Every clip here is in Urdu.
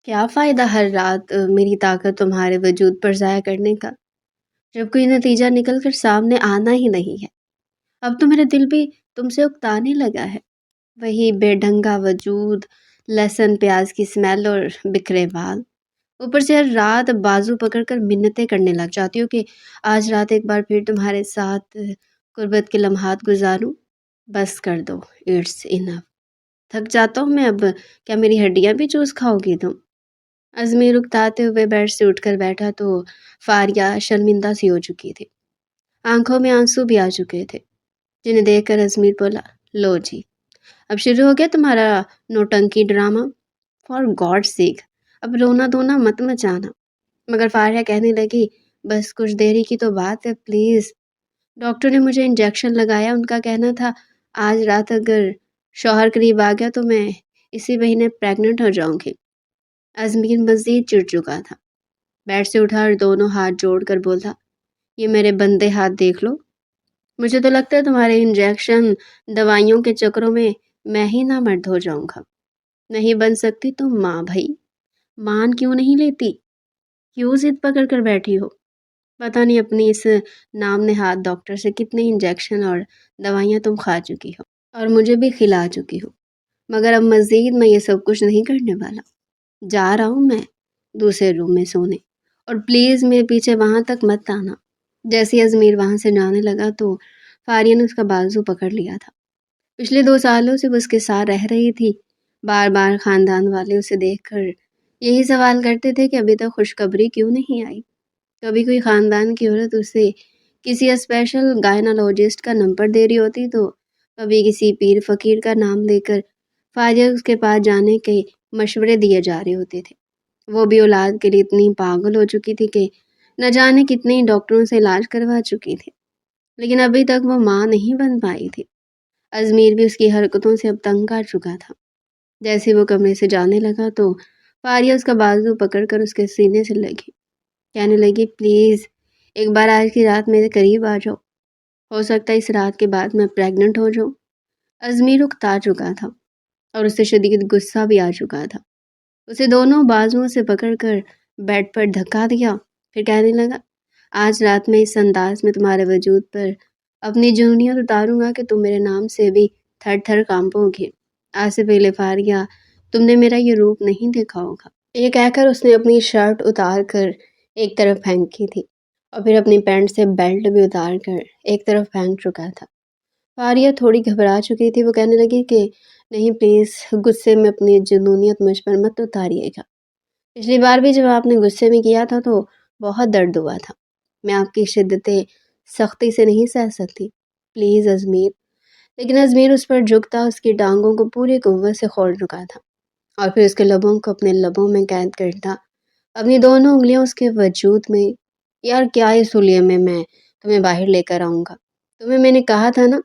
کیا فائدہ ہر رات میری طاقت تمہارے وجود پر ضائع کرنے کا، جب کوئی نتیجہ نکل کر سامنے آنا ہی نہیں ہے۔ اب تو میرا دل بھی تم سے اکتانے لگا ہے۔ وہی بے ڈھنگا وجود، لہسن پیاز کی اسمیل اور بکھرے بال، اوپر سے ہر رات بازو پکڑ کر منتیں کرنے لگ جاتی ہوں کہ آج رات ایک بار پھر تمہارے ساتھ قربت کے لمحات گزاروں۔ بس کر دو، اٹس انف۔ تھک جاتا ہوں میں اب، کیا میری ہڈیاں بھی چوس کھاؤ گی تم؟ ازمیر اکتاتے ہوئے بیڈ سے اٹھ کر بیٹھا تو فاریہ شرمندہ سی ہو چکی تھی، آنکھوں میں آنسو بھی آ چکے تھے، جنہیں دیکھ کر ازمیر بولا، لو جی، اب شروع ہو گیا تمہارا نوٹنکی ڈرامہ، فار گاڈ سیک اب رونا دھونا مت مچانا۔ مگر فاریہ کہنے لگی، بس کچھ دیری کی تو بات ہے، پلیز۔ ڈاکٹر نے مجھے انجیکشن لگایا، ان کا کہنا تھا آج رات اگر شوہر قریب آ گیا تو میں اسی مہینے پریگننٹ ہو جاؤں گی۔ ازمیر مزید چڑ چکا تھا، بیڈ سے اٹھا اور دونوں ہاتھ جوڑ کر بولا، یہ میرے بندے ہاتھ دیکھ لو، مجھے تو لگتا ہے تمہارے انجیکشن دوائیوں کے چکروں میں ہی نہ مرد ہو جاؤں گا۔ نہیں بن سکتی تو ماں بھائی، مان کیوں نہیں لیتی؟ کیوں ضد پکڑ کر بیٹھی ہو؟ پتہ نہیں اپنی اس نام نہاد ڈاکٹر سے کتنے انجیکشن اور دوائیاں تم کھا چکی ہو اور مجھے بھی کھلا چکی ہو، مگر اب مزید میں یہ سب کچھ نہیں کرنے والا۔ جا رہا ہوں میں دوسرے روم میں سونے، اور پلیز میرے پیچھے وہاں تک مت آنا۔ جیسے ازمیر وہاں سے جانے لگا تو فاریہ نے اس کا بازو پکڑ لیا تھا۔ پچھلے 2 سالوں سے وہ اس کے ساتھ رہ رہی تھی، بار بار خاندان والے اسے دیکھ کر یہی سوال کرتے تھے کہ ابھی تک خوشخبری کیوں نہیں آئی۔ کبھی کوئی خاندان کی عورت اسے کسی اسپیشل گائنالوجسٹ کا نمبر دے رہی ہوتی تو کبھی کسی پیر فقیر کا نام لے کر فاریہ اس کے پاس جانے کے مشورے دیے جا رہے ہوتے تھے۔ وہ بھی اولاد کے لیے اتنی پاگل ہو چکی تھی کہ نہ جانے کتنے ہی ڈاکٹروں سے علاج کروا چکی تھی، لیکن ابھی تک وہ ماں نہیں بن پائی تھی۔ ازمیر بھی اس کی حرکتوں سے اب تنگ آ چکا تھا۔ جیسے وہ کمرے سے جانے لگا تو فاریہ اس کا بازو پکڑ کر اس کے سینے سے لگی، کہنے لگی، پلیز ایک بار آج کی رات میرے قریب آ جاؤ، ہو سکتا ہے اس رات کے بعد میں پریگننٹ ہو جاؤں۔ ازمیر اکتا چکا تھا اور اسے شدید غصہ بھی آ چکا تھا۔ اسے دونوں بازوؤں سے پکڑ کر بیڈ پر دھکا دیا، پھر کہنے لگا، آج رات میں اس انداز میں تمہارے وجود پر اپنی جنونیت اتاروں گا کہ تم میرے نام سے بھی تھر تھر کانپو گے۔ آج سے پہلے فاریہ تم نے میرا یہ روپ نہیں دیکھا ہوگا۔ یہ کہہ کر اس نے اپنی شرٹ اتار کر ایک طرف پھینکی تھی اور پھر اپنی پینٹ سے بیلٹ بھی اتار کر ایک طرف پھینک چکا تھا۔ فاریہ تھوڑی گھبرا چکی تھی، وہ کہنے لگی کہ نہیں پلیز، غصے میں اپنی جنونیت مجھ پر مت اتاریے گا۔ پچھلی بار بھی جب آپ نے غصے میں کیا تھا تو بہت درد ہوا تھا، میں آپ کی شدت سختی سے نہیں سہ سکتی، پلیز ازمیر۔ لیکن ازمیر اس پر جھکتا اس کی ٹانگوں کو پوری قوت سے کھول چکا تھا اور پھر اس کے لبوں کو اپنے لبوں میں قید کرتا، اپنی دونوں انگلیاں اس کے وجود میں۔ یار کیا اس حلیے میں تمہیں باہر لے کر آؤں گا؟ تمہیں میں نے کہا تھا نا،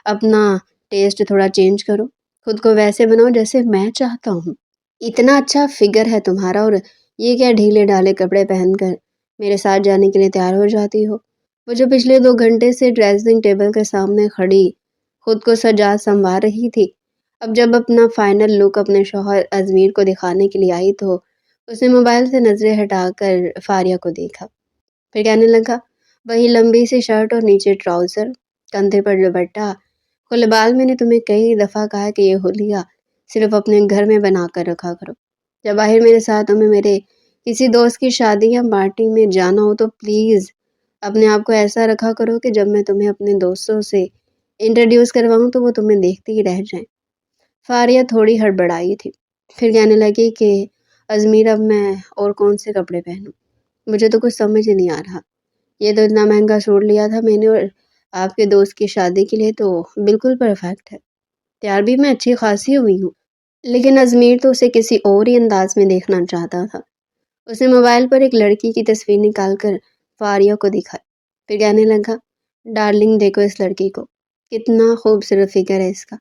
اپنا ٹیسٹ تھوڑا چینج کرو، خود کو ویسے بناؤ جیسے میں چاہتا ہوں۔ اتنا اچھا فگر ہے تمہارا، اور یہ کیا ڈھیلے ڈھالے کپڑے پہن کر میرے ساتھ جانے کے لیے تیار ہو جاتی ہو؟ وہ جو پچھلے 2 گھنٹے سے ڈریسنگ ٹیبل کے سامنے کھڑی خود کو سجا سنوار رہی تھی، اب جب اپنا فائنل لک اپنے شوہر ازمیر کو دکھانے کے لیے آئی تو اس نے موبائل سے نظریں ہٹا کر فاریہ کو دیکھا، پھر کہنے لگا، وہی لمبی سی شرٹ اور نیچے ٹراؤزر، کندھے پر دوپٹہ، کھلے بال۔ میں نے تمہیں کئی دفعہ کہا کہ یہ حلیہ صرف اپنے گھر میں بنا کر رکھا کرو، جب باہر میرے ساتھ تمہیں میرے کسی دوست کی شادی یا پارٹی میں جانا ہو تو پلیز اپنے آپ کو ایسا رکھا کرو کہ جب میں تمہیں اپنے دوستوں سے انٹروڈیوس کرواؤں تو وہ تمہیں دیکھتے ہی رہ جائیں۔ فاریہ تھوڑی ہڑبڑائی تھی، پھر کہنے لگی کہ ازمیر اب میں اور کون سے کپڑے پہنوں؟ مجھے تو کچھ سمجھ ہی نہیں آ رہا، یہ تو اتنا مہنگا سوٹ لیا تھا میں نے اور آپ کے دوست کی شادی کے لیے تو بالکل پرفیکٹ ہے، تیار بھی میں اچھی خاصی ہوئی ہوں۔ لیکن ازمیر تو اسے کسی اور ہی انداز میں دیکھنا چاہتا تھا۔ اس نے موبائل پر ایک لڑکی کی تصویر نکال کر فاریہ کو دکھائی، پھر کہنے لگا، ڈارلنگ دیکھو اس لڑکی کو، کتنا خوبصورت فگر ہے اس کا،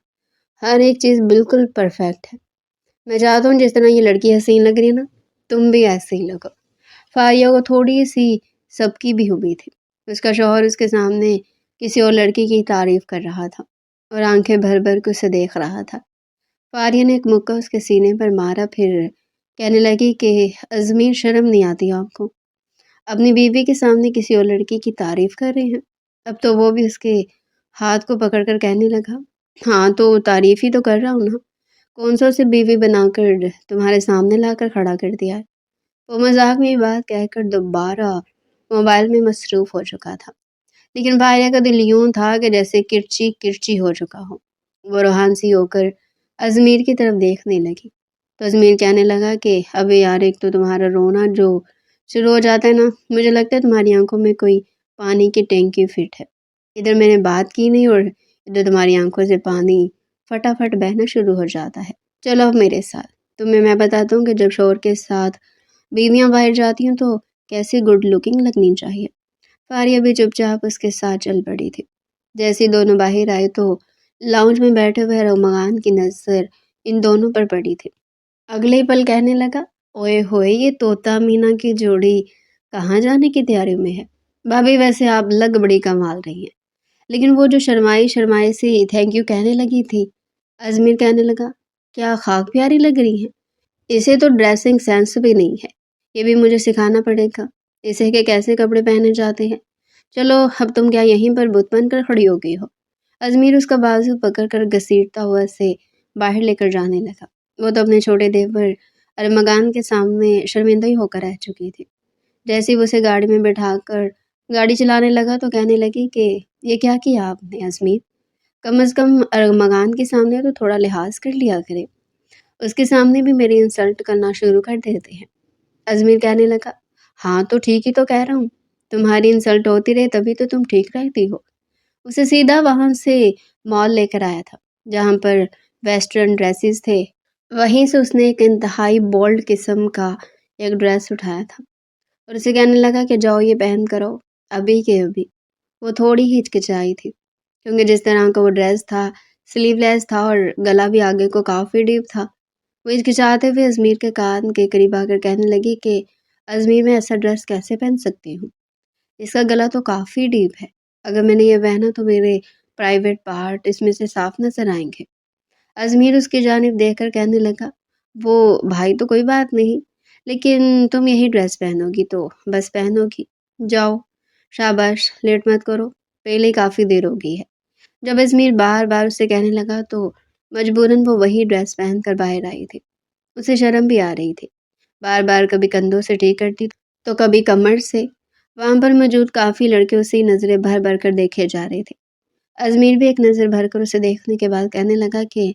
ہر ایک چیز بالکل پرفیکٹ ہے۔ میں چاہتا ہوں جس طرح یہ لڑکی حسین لگ رہی ہے نا، تم بھی ایسے ہی لگو۔ فاریہ کو تھوڑی سی سبکی بھی ہوئی تھی، اس کا شوہر اس کے سامنے کسی اور لڑکی کی تعریف کر رہا تھا اور آنکھیں بھر بھر کے اسے دیکھ رہا تھا۔ فاریہ نے ایک مکہ اس کے سینے پر مارا، پھر کہنے لگی کہ ازمیر شرم نہیں آتی آپ کو؟ اپنی بیوی کے سامنے کسی اور لڑکی کی تعریف کر رہے ہیں؟ اب تو وہ بھی اس کے ہاتھ کو پکڑ کر کہنے لگا، ہاں تو تعریف ہی تو کر رہا ہوں نا، کون سا اسے بیوی بنا کر تمہارے سامنے لا کر کھڑا کر دیا ہے؟ وہ مذاق میں یہ بات کہہ کر دوبارہ موبائل میں مصروف ہو چکا تھا، لیکن بھائیہ کا دل یوں تھا کہ جیسے کرچی کرچی ہو چکا ہو۔ وہ روحان سی ہو کر ازمیر کی طرف دیکھنے لگی تو ازمیر کہنے لگا کہ ابے یار، ایک تو تمہارا رونا جو شروع ہو جاتا ہے نا، مجھے لگتا ہے تمہاری آنکھوں میں کوئی پانی کی ٹینکی فٹ ہے۔ ادھر میں نے بات کی نہیں اور ادھر تمہاری آنکھوں سے پانی فٹافٹ بہنا شروع ہو جاتا ہے۔ چلو اب میرے ساتھ، تمہیں میں بتاتا ہوں کہ جب شوہر کے ساتھ بیویاں باہر جاتی ہوں تو کیسی گڈ لکنگ لگنی چاہیے۔ فاریہ بھی چپ چاپ اس کے ساتھ چل پڑی تھی۔ جیسے ہی دونوں باہر آئے تو لاؤنج میں بیٹھے ہوئے ارمغان کی نظر ان دونوں پر پڑی تھی۔ اگلے ہی پل کہنے لگا، اوئے ہوئے، یہ طوطا مینا کی جوڑی کہاں جانے کی تیاری میں ہے؟ بھابھی ویسے آپ لگ بڑی کمال رہی ہیں، لیکن وہ جو شرمائی شرمائی سے تھینک یو کہنے لگی تھی۔ ازمیر کہنے لگا، کیا خاک پیاری لگ رہی ہیں؟ اسے تو ڈریسنگ سینس بھی نہیں ہے، یہ بھی مجھے سکھانا پڑے گا اسے کہ کیسے کپڑے پہنے جاتے ہیں۔ چلو اب تم کیا یہیں پر بت بن کر کھڑی ہو گئی ہو؟ ازمیر اس کا بازو پکڑ کر گھسیٹتا ہوا اسے باہر لے کر جانے لگا۔ وہ تو اپنے چھوٹے دیور ارمغان کے سامنے شرمندہ ہی ہو کر رہ چکی تھی۔ جیسے ہی وہ اسے گاڑی میں بٹھا کر گاڑی چلانے لگا تو کہنے لگی کہ یہ کیا کیا آپ نے ازمیر؟ کم از کم ارمغان کے سامنے تو تھوڑا لحاظ کر لیا کرے، اس کے سامنے بھی میری انسلٹ کرنا شروع کر دیتے ہیں۔ ازمیر کہنے لگا، ہاں تو ٹھیک ہی تو کہہ رہا ہوں، تمہاری انسلٹ ہوتی رہے تبھی تو تم ٹھیک رہتی ہو۔ اسے سیدھا وہاں سے مال لے کر آیا تھا جہاں پر ویسٹرن ڈریسز تھے، وہیں سے اس نے ایک انتہائی بولڈ قسم کا ایک ڈریس اٹھایا تھا اور اسے کہنے لگا کہ جاؤ یہ پہن کرو ابھی کے ابھی۔ وہ تھوڑی ہی ہچکچائی تھی کیونکہ جس طرح کا وہ ڈریس تھا سلیو لیس تھا اور گلا بھی آگے کو کافی ڈیپ تھا۔ وہ ہچکچاتے ہوئے ازمیر کے کان کے قریب آ کر کہنے لگی کہ ازمیر، میں ایسا ڈریس کیسے پہن سکتی ہوں؟ اس کا گلا تو کافی ڈیپ ہے، اگر میں نے یہ پہنا تو میرے پرائیویٹ پارٹ اس میں سے صاف نظر آئیں گے۔ ازمیر اس کی جانب دیکھ کر کہنے لگا، وہ بھائی تو کوئی بات نہیں، لیکن تم یہی ڈریس پہنو گی تو بس پہنو گی، جاؤ شاباش، لیٹ مت کرو، پہلے ہی کافی دیر ہو گئی ہے۔ جب ازمیر بار بار اسے کہنے لگا تو مجبوراً وہ وہی ڈریس پہن کر باہر آئی تھی۔ اسے شرم بھی آ رہی تھی، بار بار کبھی کندھوں سے ٹیک کرتی تو کبھی کمر سے۔ وہاں پر موجود کافی لڑکے اسے نظریں بھر بھر کر دیکھے جا رہے تھے۔ ازمیر بھی ایک نظر بھر کر اسے دیکھنے کے بعد کہنے لگا کہ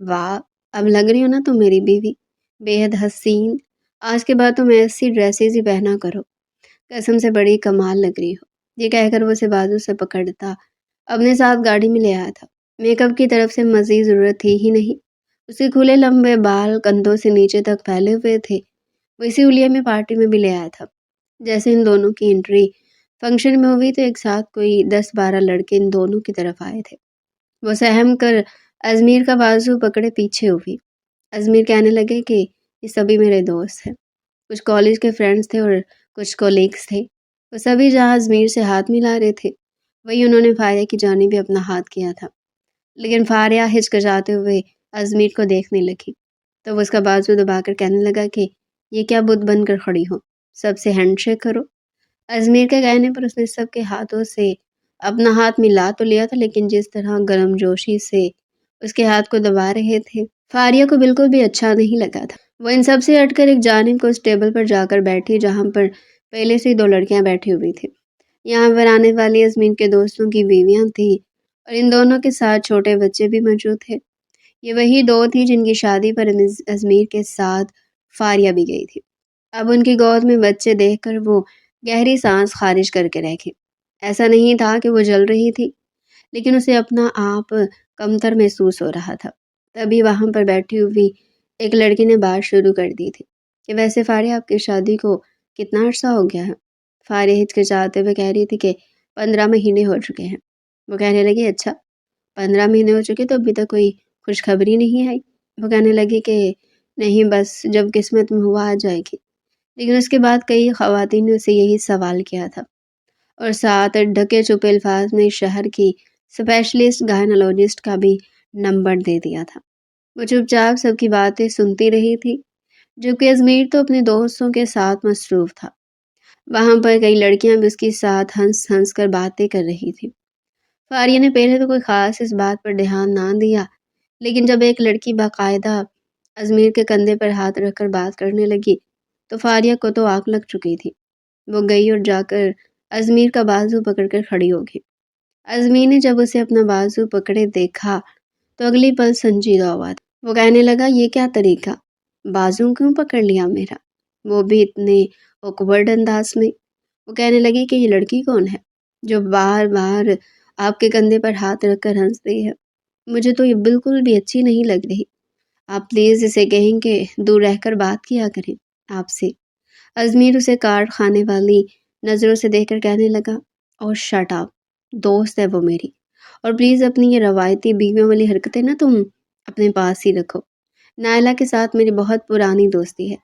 واہ، اب لگ رہی ہو نا تم میری بیوی، بے حد حسین، آج کے بعد تم ایسی ڈریسز ہی پہنا کرو، قسم سے بڑی کمال لگ رہی ہو۔ یہ کہہ کر وہ اسے بازو سے پکڑتا اپنے ساتھ گاڑی میں لے آیا تھا۔ میک اپ کی طرف سے مزید ضرورت تھی ہی نہیں، اس کے کھلے لمبے بال کندھوں سے نیچے تک پھیلے ہوئے تھے۔ وہ اسی حلیے میں پارٹی میں بھی لے آیا تھا۔ جیسے ان دونوں کی انٹری فنکشن میں ہوئی تو ایک ساتھ کوئی 10-12 لڑکے ان دونوں کی طرف آئے تھے۔ وہ سہم کر ازمیر کا بازو پکڑے پیچھے ہوئی۔ ازمیر کہنے لگے کہ یہ سبھی میرے دوست ہیں، کچھ کالج کے فرینڈز تھے اور کچھ کولیگز تھے۔ وہ سبھی جہاں ازمیر سے ہاتھ ملا رہے تھے وہی انہوں نے فاریہ کی جانب بھی اپنا ہاتھ کیا تھا، لیکن فاریہ ہچکچاتے ہوئے ازمیر کو دیکھنے لگی تو وہ اس کا بازو دبا کر کہنے لگا کہ یہ کیا بت بن کر کھڑی ہو، سب سے ہینڈ شیک کرو۔ ازمیر کے کہنے پر اس نے سب کے ہاتھوں سے اپنا ہاتھ ملا تو لیا تھا، لیکن جس طرح گرم جوشی سے اس کے ہاتھ کو دبا رہے تھے فاریہ کو بالکل بھی اچھا نہیں لگا تھا۔ وہ ان سب سے ہٹ کر ایک جانب کو اس ٹیبل پر جا کر بیٹھی جہاں پر پہلے سے 2 لڑکیاں بیٹھی ہوئی تھیں۔ یہاں پر آنے والی ازمیر کے دوستوں کی بیویاں تھیں اور ان دونوں کے ساتھ چھوٹے بچے بھی موجود تھے۔ یہ وہی 2 تھی جن کی شادی پر ازمیر کے ساتھ فاریہ بھی گئی تھی۔ اب ان کی گود میں بچے دیکھ کر وہ گہری سانس خارج کر کے رہ گئی۔ ایسا نہیں تھا کہ وہ جل رہی تھی، لیکن اسے اپنا آپ کمتر محسوس ہو رہا تھا۔ تبھی وہاں پر بیٹھی ہوئی ایک لڑکی نے بات شروع کر دی تھی کہ ویسے فاریہ، آپ کی شادی کو کتنا عرصہ ہو گیا ہے؟ فاریہ ہچکچاتے ہوئے کہہ رہی تھی کہ 15 مہینے ہو چکے ہیں۔ وہ کہنے لگی، اچھا 15 مہینے ہو چکے تو ابھی تک کوئی خوشخبری نہیں آئی؟ وہ کہنے لگی کہ نہیں، بس جب قسمت میں ہوا آ جائے گی۔ لیکن اس کے بعد کئی خواتین نے اسے یہی سوال کیا تھا اور ساتھ ڈھکے چھپے الفاظ میں شہر کی اسپیشلسٹ گائنالوجسٹ کا بھی نمبر دے دیا تھا۔ وہ چپ چاپ سب کی باتیں سنتی رہی تھی۔ جبکہ ازمیر تو اپنے دوستوں کے ساتھ مصروف تھا۔ وہاں پر کئی لڑکیاں بھی اس کے ساتھ ہنس ہنس کر باتیں کر رہی تھی۔ فاریہ نے پہلے تو کوئی خاص اس بات پر دھیان نہ دیا، لیکن جب ایک لڑکی باقاعدہ ازمیر کے کندھے پر ہاتھ رکھ کر بات کرنے لگی تو فاریہ کو تو آگ لگ چکی تھی۔ وہ گئی اور جا کر ازمیر کا بازو پکڑ کر کھڑی ہو گئی۔ ازمیر نے جب اسے اپنا بازو پکڑے دیکھا تو اگلی پل سنجیدہ ہوا تھا۔ وہ کہنے لگا، یہ کیا طریقہ، بازو کیوں پکڑ لیا میرا، وہ بھی اتنے اوکورڈ انداز میں۔ وہ کہنے لگی کہ یہ لڑکی کون ہے جو بار بار آپ کے کندھے پر ہاتھ رکھ کر ہنس رہی ہے، مجھے تو یہ بالکل بھی اچھی نہیں لگ رہی، آپ پلیز اسے کہیں کہ دور رہ کر بات کیا کریں آپ سے۔ ازمیر اسے کاٹ کھانے والی نظروں سے دیکھ کر کہنے لگا، اور شٹ اپ، دوست ہے وہ میری، اور پلیز اپنی یہ روایتی بیویوں والی حرکتیں نا تم اپنے پاس ہی رکھو۔ نائلہ کے ساتھ میری بہت پرانی دوستی ہے،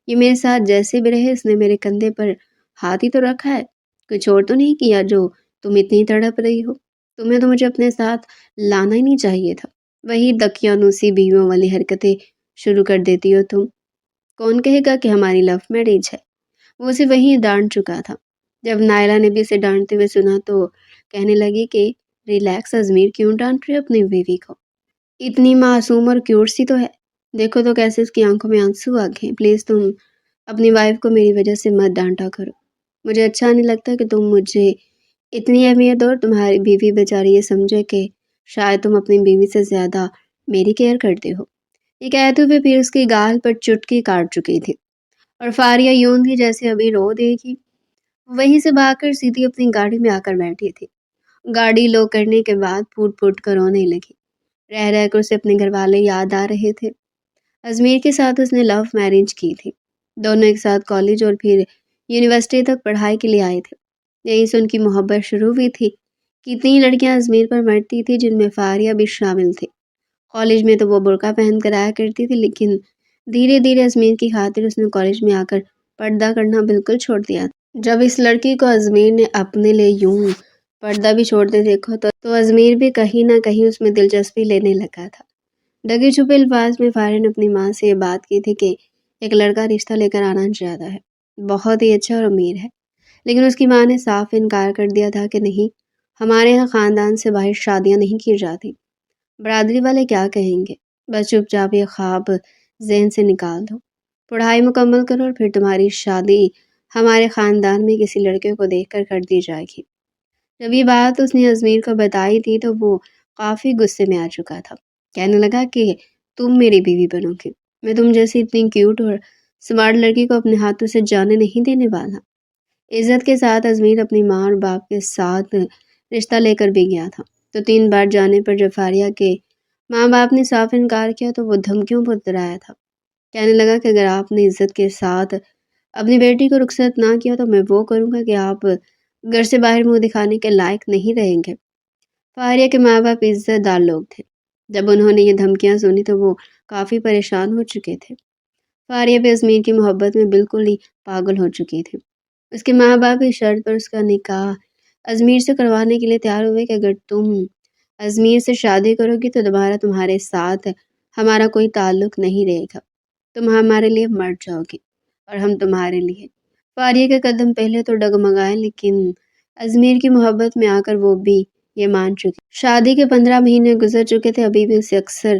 یہ میرے ساتھ جیسے بھی رہے اس نے میرے کندھے پر ہاتھ ہی تو رکھا ہے، کچھ اور تو نہیں کیا جو تم اتنی تڑپ رہی ہو، تمہیں تو مجھے اپنے ساتھ لانا ہی نہیں چاہیے تھا، وہی دقیانوسی بیویوں والی حرکتیں شروع کر دیتی ہو تم، کون کہے گا کہ ہماری لو میرج ہے۔ وہ اسے وہیں ڈانٹ چکا تھا۔ جب نائلہ نے بھی اسے ڈانٹتے ہوئے سنا تو کہنے لگی کہ ریلیکس ازمیر، کیوں ڈانٹ رہے ہو اپنی بیوی کو، اتنی معصوم اور کیوٹ سی تو ہے، دیکھو تو کیسے اس کی آنکھوں میں آنسو آ گئے، پلیز تم اپنی وائف کو میری وجہ سے مت ڈانٹا کرو، مجھے اچھا نہیں لگتا کہ تم مجھے اتنی اہمیت دو اور تمہاری بیوی بیچاری یہ سمجھے کہ شاید تم اپنی بیوی سے زیادہ میری کیئر کرتے ہو۔ یہ کہتے ہوئے پھر اس کی گال پر چٹکی کاٹ چکی تھی اور فاریہ یوں تھی جیسے ابھی رو دے گی۔ وہیں سے بھاگ کر سیدھی اپنی گاڑی میں آ کر بیٹھی تھی۔ گاڑی لو کرنے کے بعد پھوٹ پھوٹ کر رونے لگی۔ رہ رہ کر اسے اپنے گھر والے یاد آ رہے تھے۔ ازمیر کے ساتھ اس نے لو میرج کی تھی، دونوں ایک ساتھ کالج اور پھر یونیورسٹی تک پڑھائی کے لیے آئے تھے۔ یہیں سے ان کی محبت شروع ہوئی تھی۔ کتنی لڑکیاں ازمیر پر مرتی تھی جن میں فاریہ بھی شامل تھی۔ کالج میں تو وہ برقع پہن کر آیا کرتی تھی، لیکن دھیرے دھیرے ازمیر کی خاطر اس نے کالج میں آ کر پردہ کرنا بالکل چھوڑ دیا تھا۔ جب اس لڑکی کو ازمیر نے اپنے لیے یوں پردہ بھی چھوڑتے دیکھا تو ازمیر بھی کہیں نہ کہیں اس میں دلچسپی لینے لگا تھا۔ ڈگے چھپے الفاظ میں فاریہ نے اپنی ماں سے یہ بات کی تھی کہ ایک لڑکا رشتہ لے کر آنا چاہتا ہے، بہت ہی اچھا اور امیر ہے، لیکن اس کی ماں نے صاف انکار کر دیا تھا کہ نہیں، ہمارے یہاں خاندان سے باہر شادیاں نہیں کی جاتی، برادری والے کیا کہیں گے، بس چپ چاپ یہ خواب ذہن سے نکال دو، پڑھائی مکمل کرو اور پھر تمہاری شادی ہمارے خاندان میں کسی لڑکے کو دیکھ کر دی جائے گی۔ جب یہ بات اس نے ازمیر کو بتائی تھی تو وہ کافی غصے میں آ چکا تھا۔ کہنے لگا کہ تم میری بیوی بنو گی، میں تم جیسی اتنی کیوٹ اور سمارٹ لڑکی کو اپنے ہاتھوں سے جانے نہیں دینے والا۔ عزت کے ساتھ ازمیر اپنی ماں اور باپ کے ساتھ رشتہ لے کر بھی گیا تھا، تو 3 بار جانے پر جب فاریہ کے ماں باپ نے صاف انکار کیا تو وہ دھمکیوں پر اترایا تھا۔ کہنے لگا کہ اگر آپ نے عزت کے ساتھ اپنی بیٹی کو رخصت نہ کیا تو میں وہ کروں گا کہ آپ گھر سے باہر منہ دکھانے کے لائق نہیں رہیں گے۔ فاریہ کے ماں باپ عزت دار لوگ تھے۔ جب انہوں نے یہ دھمکیاں سنی تو وہ کافی پریشان ہو چکے تھے۔ فاریہ بھی ازمیر کی محبت میں بالکل ہی پاگل ہو چکی تھی۔ اس کے ماں باپ اس شرط پر اس کا نکاح ازمیر سے کروانے کے لیے تیار ہوئے کہ اگر تم ازمیر سے شادی کرو گی تو دوبارہ تمہارے ساتھ ہمارا کوئی تعلق نہیں رہے گا، تم ہمارے لیے مر جاؤ گی اور ہم تمہارے لیے۔ فاریہ کے قدم پہلے تو ڈگمگائے، لیکن ازمیر کی محبت میں آ کر وہ بھی یہ مان چکی۔ شادی کے 15 مہینے گزر چکے تھے، ابھی بھی اسے اکثر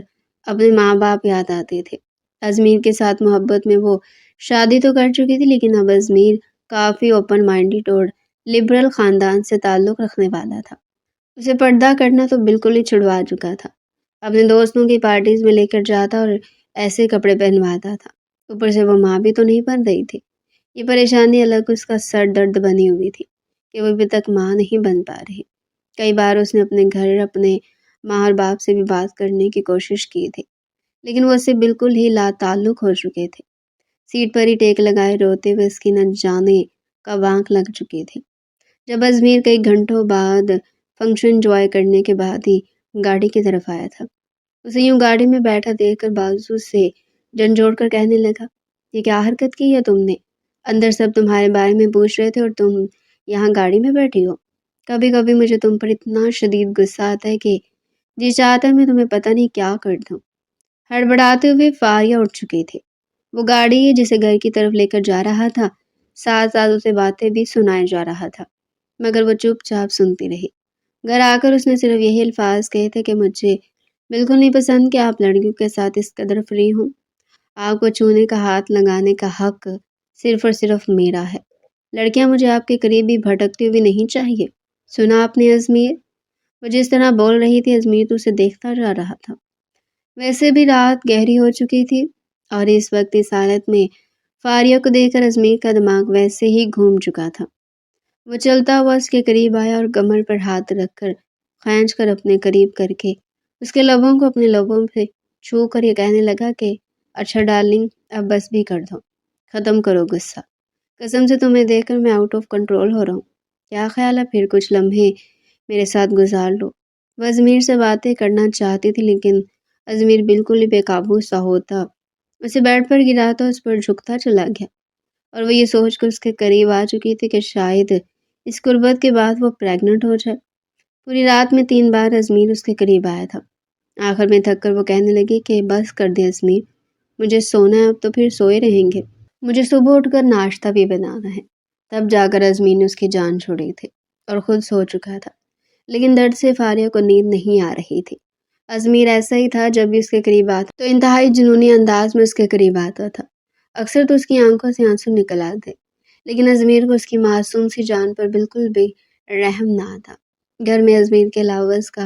اپنے ماں باپ یاد آتے تھے۔ ازمیر کے ساتھ محبت میں وہ شادی تو کر چکی تھی، لیکن اب ازمیر کافی اوپن مائنڈڈ اور لبرل خاندان سے تعلق رکھنے والا تھا۔ اسے پردہ کرنا تو بالکل ہی چھڑوا چکا تھا، اپنے دوستوں کی پارٹیز میں لے کر جاتا اور ایسے کپڑے پہنواتا تھا، اوپر سے وہ ماں بھی تو نہیں بن رہی تھی۔ یہ پریشانی الگ اس کا سر درد بنی ہوئی تھی کہ وہ ابھی تک ماں نہیں بن پا رہی۔ کئی بار اس نے اپنے گھر اپنے ماں اور باپ سے بھی بات کرنے کی کوشش کی تھی، لیکن وہ اس سے بالکل ہی لا تعلق ہو چکے تھے۔ سیٹ پر ہی ٹیک لگائے روتے ہوئے اس کی نہ جانے کب آنکھ لگ چکی تھی۔ جب ازمیر کئی گھنٹوں بعد فنکشن انجوائے کرنے کے بعد ہی گاڑی کی طرف آیا تھا، اسے یوں گاڑی میں بیٹھا دیکھ کر بازو سے جھنجھوڑ کر کہنے لگا، یہ کیا حرکت کی ہے تم نے؟ اندر سب تمہارے بارے میں پوچھ رہے تھے اور تم یہاں گاڑی میں بیٹھی ہو۔ کبھی کبھی مجھے تم پر اتنا شدید غصہ آتا ہے کہ جی چاہتا ہے میں تمہیں پتہ نہیں کیا کر دوں۔ ہڑبڑاتے ہوئے فاریہ اٹھ چکی تھی۔ وہ گاڑی جسے گھر کی طرف لے کر جا رہا تھا، ساتھ ساتھ اسے باتیں بھی سنائے جا رہا تھا، مگر وہ چپ چاپ سنتی رہی۔ گھر آ کر اس نے صرف یہی الفاظ کہے تھے کہ مجھے بالکل نہیں پسند کہ آپ لڑکیوں کے ساتھ اس قدر فری ہوں۔ آپ کو چھونے کا، ہاتھ لگانے کا حق صرف اور صرف میرا ہے۔ لڑکیاں مجھے آپ کے قریب بھی بھٹکتی ہوئی نہیں چاہیے۔ سنا آپ نے ازمیر؟ وہ جس طرح بول رہی تھی ازمیر تو اسے دیکھتا جا رہا تھا۔ ویسے بھی رات گہری ہو چکی تھی اور اس وقت اس حالت میں فاریہ کو دیکھ کر ازمیر کا دماغ ویسے ہی گھوم چکا تھا۔ وہ چلتا ہوا اس کے قریب آیا اور کمر پر ہاتھ رکھ کر کھینچ کر اپنے قریب کر کے اس کے لبوں کو اپنے لبوں سے چھو کر یہ کہنے لگا کہ اچھا ڈارلنگ، اب بس بھی کر دو، ختم کرو غصہ۔ قسم سے تمہیں دیکھ کر میں آؤٹ آف کنٹرول ہو رہا ہوں۔ کیا خیال ہے پھر کچھ لمحے میرے ساتھ گزار لو؟ وہ ازمیر سے باتیں کرنا چاہتی تھی لیکن ازمیر بالکل ہی بے قابو سا ہوتا اسے بیڈ پر گرا تو اس پر جھکتا چلا گیا، اور وہ یہ سوچ کر اس کے قریب آ چکی تھی کہ شاید اس قربت کے بعد وہ پریگننٹ ہو جائے۔ پوری رات میں 3 بار ازمیر اس کے قریب آیا تھا۔ آخر میں تھک کر وہ کہنے لگی کہ بس کر دے ازمیر، مجھے سونا ہے، اب تو پھر سوئے رہیں گے، مجھے صبح اٹھ کر ناشتہ بھی بنانا ہے۔ تب جا کر ازمیر نے اس کی جان چھوڑی تھی اور خود سو چکا تھا، لیکن درد سے فاریہ کو نیند نہیں آ رہی تھی۔ ازمیر ایسا ہی تھا، جب بھی اس کے قریب آتا تو انتہائی جنونی انداز میں اس کے قریب آتا تھا۔ اکثر تو اس کی آنکھوں سے آنسو نکل آتے، لیکن ازمیر کو اس کی معصوم سی جان پر بالکل بھی رحم نہ آتا۔ گھر میں ازمیر کے علاوہ اس کا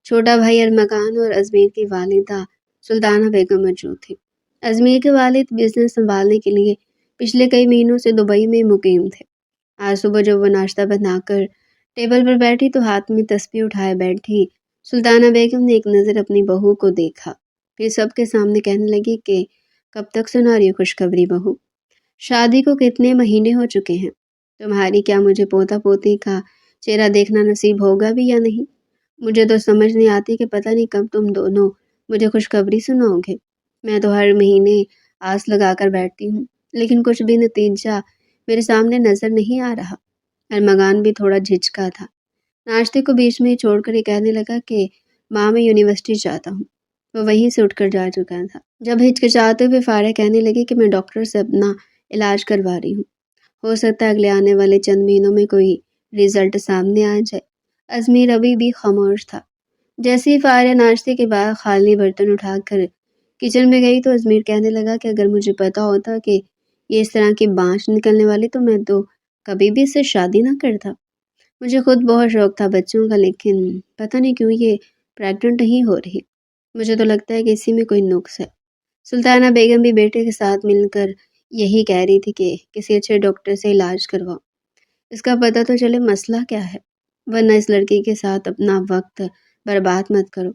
چھوٹا بھائی ارمغان اور ازمیر کی والدہ سلطانہ بیگم موجود تھی۔ ازمیر کے والد بزنس سنبھالنے کے لیے پچھلے کئی مہینوں سے دبئی میں مقیم تھے۔ آج صبح جب وہ ناشتہ بنا کر ٹیبل پر بیٹھی تو ہاتھ میں تسبیح اٹھائے بیٹھی سلطانہ بیگم نے ایک نظر اپنی بہو کو دیکھا، پھر سب کے سامنے کہنے لگی کہ کب تک سنا رہی ہو خوشخبری بہو؟ شادی کو کتنے مہینے ہو چکے ہیں؟ تمہاری کیا مجھے پوتا پوتی کا چہرہ دیکھنا نصیب ہوگا بھی یا نہیں؟ مجھے تو سمجھ نہیں آتی کہ پتہ نہیں کب تم دونوں مجھے خوشخبری سناؤ گے۔ میں تو ہر مہینے آس لگا کر بیٹھتی ہوں، لیکن کچھ بھی نتیجہ میرے سامنے نظر نہیں آ رہا۔ ارمغان بھی تھوڑا جھجکا تھا، ناشتے کو بیچ میں ہی چھوڑ کر یہ کہنے لگا کہ ماں میں یونیورسٹی جاتا ہوں۔ وہ وہیں سے اٹھ کر جا چکا تھا جب ہچکچاتے ہوئے فاریہ کہنے لگی کہ میں ڈاکٹر سے اپنا علاج کروا رہی ہوں، ہو سکتا ہے اگلے آنے والے چند مہینوں میں کوئی رزلٹ سامنے آ جائے۔ ازمیر ابھی بھی خاموش تھا۔ جیسے ہی فاریہ ناشتے کے بعد خالی برتن اٹھا کر کچن میں گئی تو ازمیر کہنے لگا کہ اگر مجھے پتا ہوتا کہ یہ اس طرح کی بانچ نکلنے والی تو میں تو کبھی بھی اس سے شادی نہ کرتا۔ مجھے خود بہت شوق تھا بچوں کا، لیکن پتہ نہیں کیوں یہ پریگننٹ نہیں ہو رہی۔ مجھے تو لگتا ہے کہ اسی میں کوئی نقص ہے۔ سلطانہ بیگم بھی بیٹے کے ساتھ مل کر یہی کہہ رہی تھی کہ کسی اچھے ڈاکٹر سے علاج کرواؤ، اس کا پتہ تو چلے مسئلہ کیا ہے، ورنہ اس لڑکی کے ساتھ اپنا وقت برباد مت کرو۔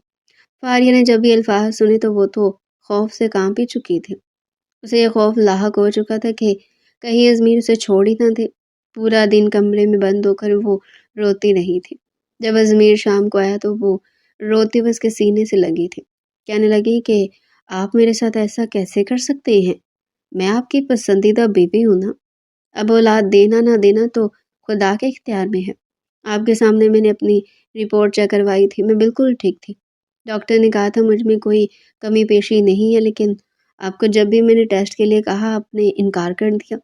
فاریہ نے جب یہ الفاظ سنے تو وہ تو خوف سے کانپ ہی چکی تھی۔ اسے یہ خوف لاحق ہو چکا تھا کہ کہیں ازمیر اسے چھوڑ ہی نہ دے۔ پورا دن کمرے میں بند ہو کر وہ روتی رہی تھی۔ جب ازمیر شام کو آیا تو وہ روتی ہوئے اس کے سینے سے لگی تھی، کہنے لگی کہ آپ میرے ساتھ ایسا کیسے کر سکتے ہیں؟ میں آپ کی پسندیدہ بیوی ہوں نا، اب اولاد دینا نہ دینا تو خدا کے اختیار میں ہے۔ آپ کے سامنے میں نے اپنی رپورٹ چیک کروائی تھی، میں بالکل ٹھیک تھی۔ ڈاکٹر نے کہا تھا مجھ میں کوئی کمی پیشی نہیں ہے، لیکن آپ کو جب بھی میں نے ٹیسٹ کے لیے کہا آپ نے انکار کر دیا۔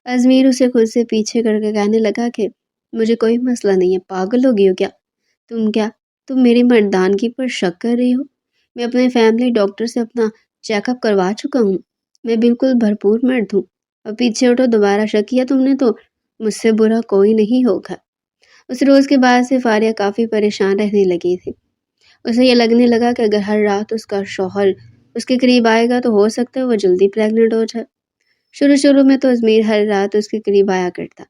ازمیر اسے خود سے پیچھے کر کے کہنے لگا کہ مجھے کوئی مسئلہ نہیں ہے، پاگل ہو گئی ہو تم میری مردانگی پر شک کر رہی ہو؟ میں اپنے فیملی ڈاکٹر سے اپنا چیک اپ کروا چکا ہوں، میں بالکل بھرپور مرد ہوں، اور پیچھے اٹھو، دوبارہ شک کیا تم نے تو مجھ سے برا کوئی نہیں ہوگا۔ اس روز کے بعد سے فاریہ کافی پریشان رہنے لگی تھی۔ اسے یہ لگنے لگا کہ اگر ہر رات اس کا شوہر اس کے قریب آئے گا تو ہو سکتا ہے وہ جلدی پریگننٹ ہو جائے۔ شروع میں تو ازمیر ہر رات اس کے قریب آیا کرتا،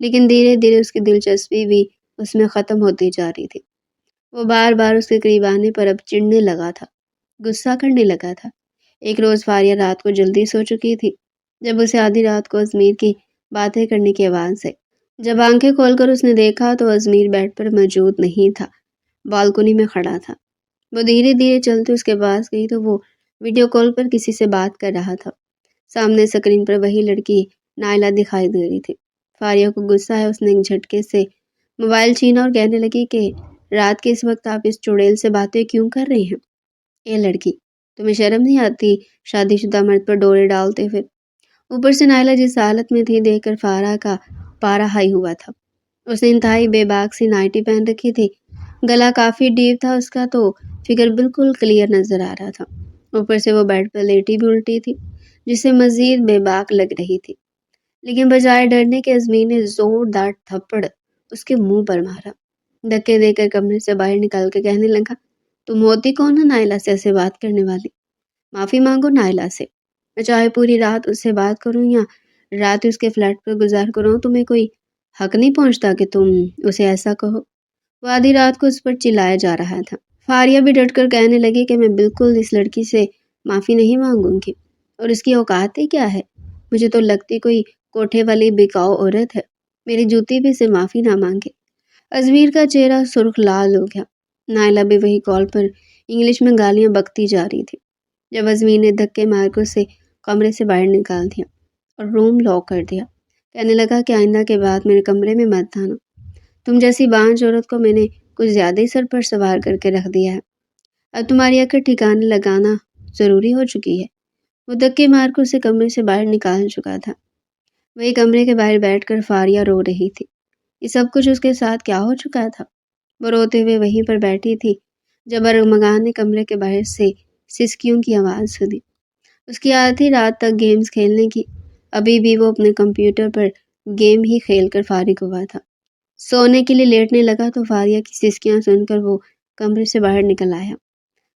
لیکن دھیرے دھیرے اس کی دلچسپی بھی اس میں ختم ہوتی جا رہی تھی۔ وہ بار بار اس کے قریب آنے پر اب چڑھنے لگا تھا، غصہ کرنے لگا تھا۔ ایک روز فاریہ رات کو جلدی سو چکی تھی جب اسے آدھی رات کو ازمیر کی باتیں کرنے کی آواز آئی۔ جب آنکھیں کھول کر اس نے دیکھا تو ازمیر بیڈ پر موجود نہیں تھا، بالکنی میں کھڑا تھا۔ وہ دھیرے دھیرے چلتے اس کے پاس گئی تو وہ ویڈیو کال پر کسی سے بات کر رہا تھا۔ سامنے اسکرین پر وہی لڑکی نائلہ دکھائی دے رہی تھی۔ فاریہ کو غصہ ہے، اس نے ایک جھٹکے سے موبائل چھینا اور کہنے لگی کہ رات کے اس وقت آپ اس چڑیل سے باتیں کیوں کر رہے ہیں؟ اے لڑکی، تمہیں شرم نہیں آتی شادی شدہ مرد پر ڈورے ڈالتے ہوئے؟ اوپر سے نائلہ جس حالت میں تھی دیکھ کر فارا کا پارا ہائی ہوا تھا۔ اس نے انتہائی بے باک سی نائٹی پہن رکھی تھی، گلا کافی ڈیپ تھا اس کا تو فگر بالکل کلیئر نظر آ رہا تھا۔ اوپر سے وہ بیڈ پر لیٹی بھی الٹی تھی جس سے مزید بے باک لگ رہی تھی، لیکن بجائے ڈرنے کے ازمیر نے زوردار تھپڑ اس کے منہ پر مارا۔ دھکے دے کر کمرے سے باہر نکال کے کہنے لگا، تم ہوتی کون ہو نائلہ سے ایسے بات کرنے والی؟ معافی مانگو نائلہ سے۔ میں چاہے پوری رات اس سے بات کروں یا رات اس کے فلیٹ پر گزار کروں، تمہیں کوئی حق نہیں پہنچتا کہ تم اسے ایسا کہو۔ وہ آدھی رات کو اس پر چلایا جا رہا تھا۔ فاریہ بھی ڈٹ کر کہنے لگی کہ میں بالکل اس لڑکی سے معافی نہیں مانگوں گی، اور اس کی اوقات ہی کیا ہے؟ مجھے تو لگتی کوئی کوٹھے والی بکاؤ عورت ہے، میری جوتی بھی سے معافی نہ مانگے۔ ازمیر کا چہرہ سرخ لال ہو گیا۔ نائلہ بھی وہی کال پر انگلش میں گالیاں بکتی جا رہی تھی جب ازمیر نے دھکے مار کر اسے کمرے سے باہر نکال دیا اور روم لاک کر دیا۔ کہنے لگا کہ آئندہ کے بعد میرے کمرے میں مت آنا، تم جیسی بانجھ عورت کو میں نے کچھ زیادہ ہی سر پر سوار کر کے رکھ دیا ہے، اب تمہاری عقل ٹھکانے لگانا ضروری ہو چکی ہے۔ وہ دھکے مار کر اسے کمرے سے باہر نکال چکا تھا۔ وہی کمرے کے باہر بیٹھ کر فاریہ رو رہی تھی۔ یہ سب کچھ اس کے ساتھ کیا ہو چکا تھا؟ وہ روتے ہوئے وہیں پر بیٹھی تھی جب ارمغان نے کمرے کے باہر سے سسکیوں کی آواز سنی۔ اس کی عادت تھی رات تک گیمز کھیلنے کی، ابھی بھی وہ اپنے کمپیوٹر پر گیم ہی کھیل کر فارغ ہوا تھا۔ سونے کے لیے لیٹنے لگا تو فاریہ کی سسکیاں سن کر وہ کمرے سے باہر نکل آیا۔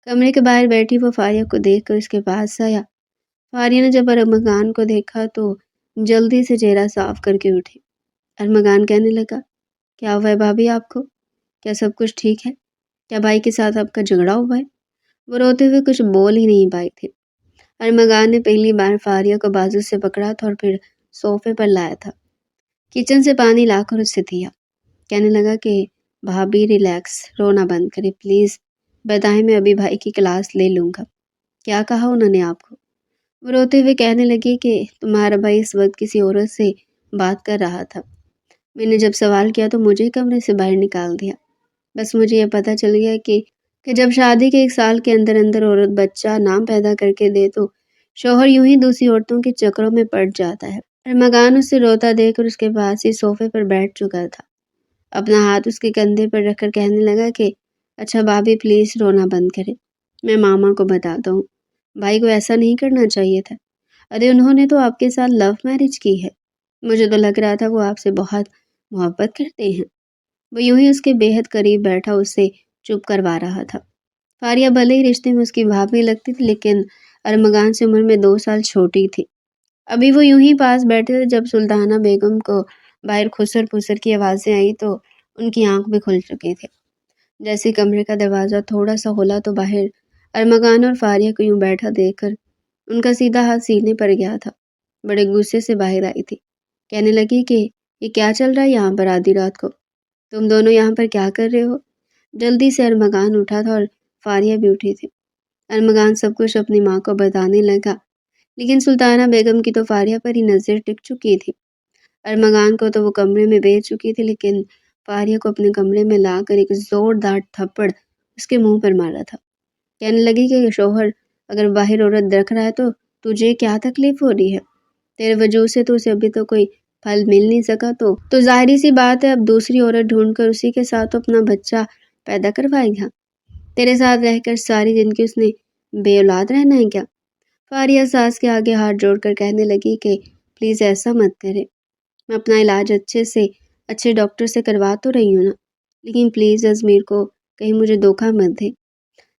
کمرے کے باہر بیٹھی وہ فاریہ کو دیکھ کر اس کے پاس آیا۔ فاریہ نے جب ارمغان کو دیکھا تو جلدی سے چہرہ صاف کر کے اٹھی۔ ارمغان کہنے لگا، کیا ہوا ہے بھابھی آپ کو؟ کیا سب کچھ ٹھیک ہے؟ کیا بھائی کے ساتھ آپ کا جھگڑا ہوا ہے؟ وہ روتے ہوئے کچھ بول ہی نہیں پائی تھی۔ ارمغان نے پہلی بار فاریہ کو بازو سے پکڑا تھا اور پھر صوفے پر لایا تھا، کچن سے پانی لا کر اسے دیا۔ کہنے لگا کہ بھابھی ریلیکس، رونا بند کرے پلیز، بتائیں میں ابھی بھائی کی کلاس لے لوں گا۔ کیا کہا انہوں نے آپ کو؟ وہ روتے ہوئے کہنے لگی کہ تمہارا بھائی اس وقت کسی عورت سے بات کر رہا تھا، میں نے جب سوال کیا تو مجھے کمرے سے باہر نکال دیا۔ بس مجھے یہ پتہ چل گیا کہ جب شادی کے 1 سال کے اندر اندر عورت بچہ نام پیدا کر کے دے تو شوہر یوں ہی دوسری عورتوں کے چکروں میں پڑ جاتا ہے۔ ارمغان اسے روتا دیکھ کر اس کے پاس ہی صوفے پر بیٹھ چکا تھا، اپنا ہاتھ اس کے کندھے پر رکھ کر کہنے لگا کہ اچھا بھابھی پلیز رونا بند کرے، میں ماما کو بتاتا ہوں، بھائی کو ایسا نہیں کرنا چاہیے تھا۔ ارے انہوں نے تو آپ کے ساتھ لو میرج کی ہے، مجھے تو لگ رہا تھا وہ آپ سے بہت محبت کرتے ہیں۔ وہ یوں ہی اس کے بے حد قریب بیٹھا اسے چپ کروا رہا تھا۔ فاریہ بھلے ہی رشتے میں اس کی بھابھی لگتی تھی لیکن ارمغان سے عمر میں 2 سال چھوٹی تھی۔ ابھی وہ یوں ہی پاس بیٹھے تھے جب سلطانہ بیگم کو باہر خسر پسر کی آوازیں آئی تو ان کی آنکھ بھی کھل چکی تھی۔ جیسے کمرے کا دروازہ تھوڑا سا کھلا تو باہر ارمغان اور فاریہ کو یوں بیٹھا دیکھ کر ان کا سیدھا ہاتھ سینے پر گیا تھا۔ بڑے غصے سے باہر آئی تھی، کہنے لگی کہ یہ کیا چل رہا ہے یہاں پر آدھی رات کو؟ تم دونوں یہاں پر کیا کر رہے ہو؟ جلدی سے ارمغان اٹھا تھا اور فاریہ بھی اٹھی تھی۔ ارمغان سب کچھ اپنی ماں کو بتانے لگا لیکن سلطانہ بیگم کی تو فاریہ پر ہی نظر ٹک چکی تھی۔ ارمغان کو تو وہ کمرے میں بھیج چکی تھی لیکن فاریہ کو اپنے کمرے میں لا کر ایک زوردار تھپڑ اس کے منہ پر مارا تھا۔ کہنے لگی کہ شوہر اگر باہر عورت رکھ رہا ہے تو تجھے کیا تکلیف ہو رہی ہے؟ تیرے وجود سے تو اسے ابھی تو کوئی پھل مل نہیں سکا تو ظاہری سی بات ہے اب دوسری عورت ڈھونڈ کر اسی کے ساتھ اپنا بچہ پیدا کروائے گا۔ تیرے ساتھ رہ کر ساری زندگی اس نے بے اولاد رہنا ہے کیا؟ فاریہ ساس کے آگے ہاتھ جوڑ کر کہنے لگی کہ پلیز ایسا مت کرے، میں اپنا علاج اچھے ڈاکٹر سے کروا تو رہی ہوں نا، لیکن پلیز ازمیر کو کہیں مجھے دھوکہ مت دے۔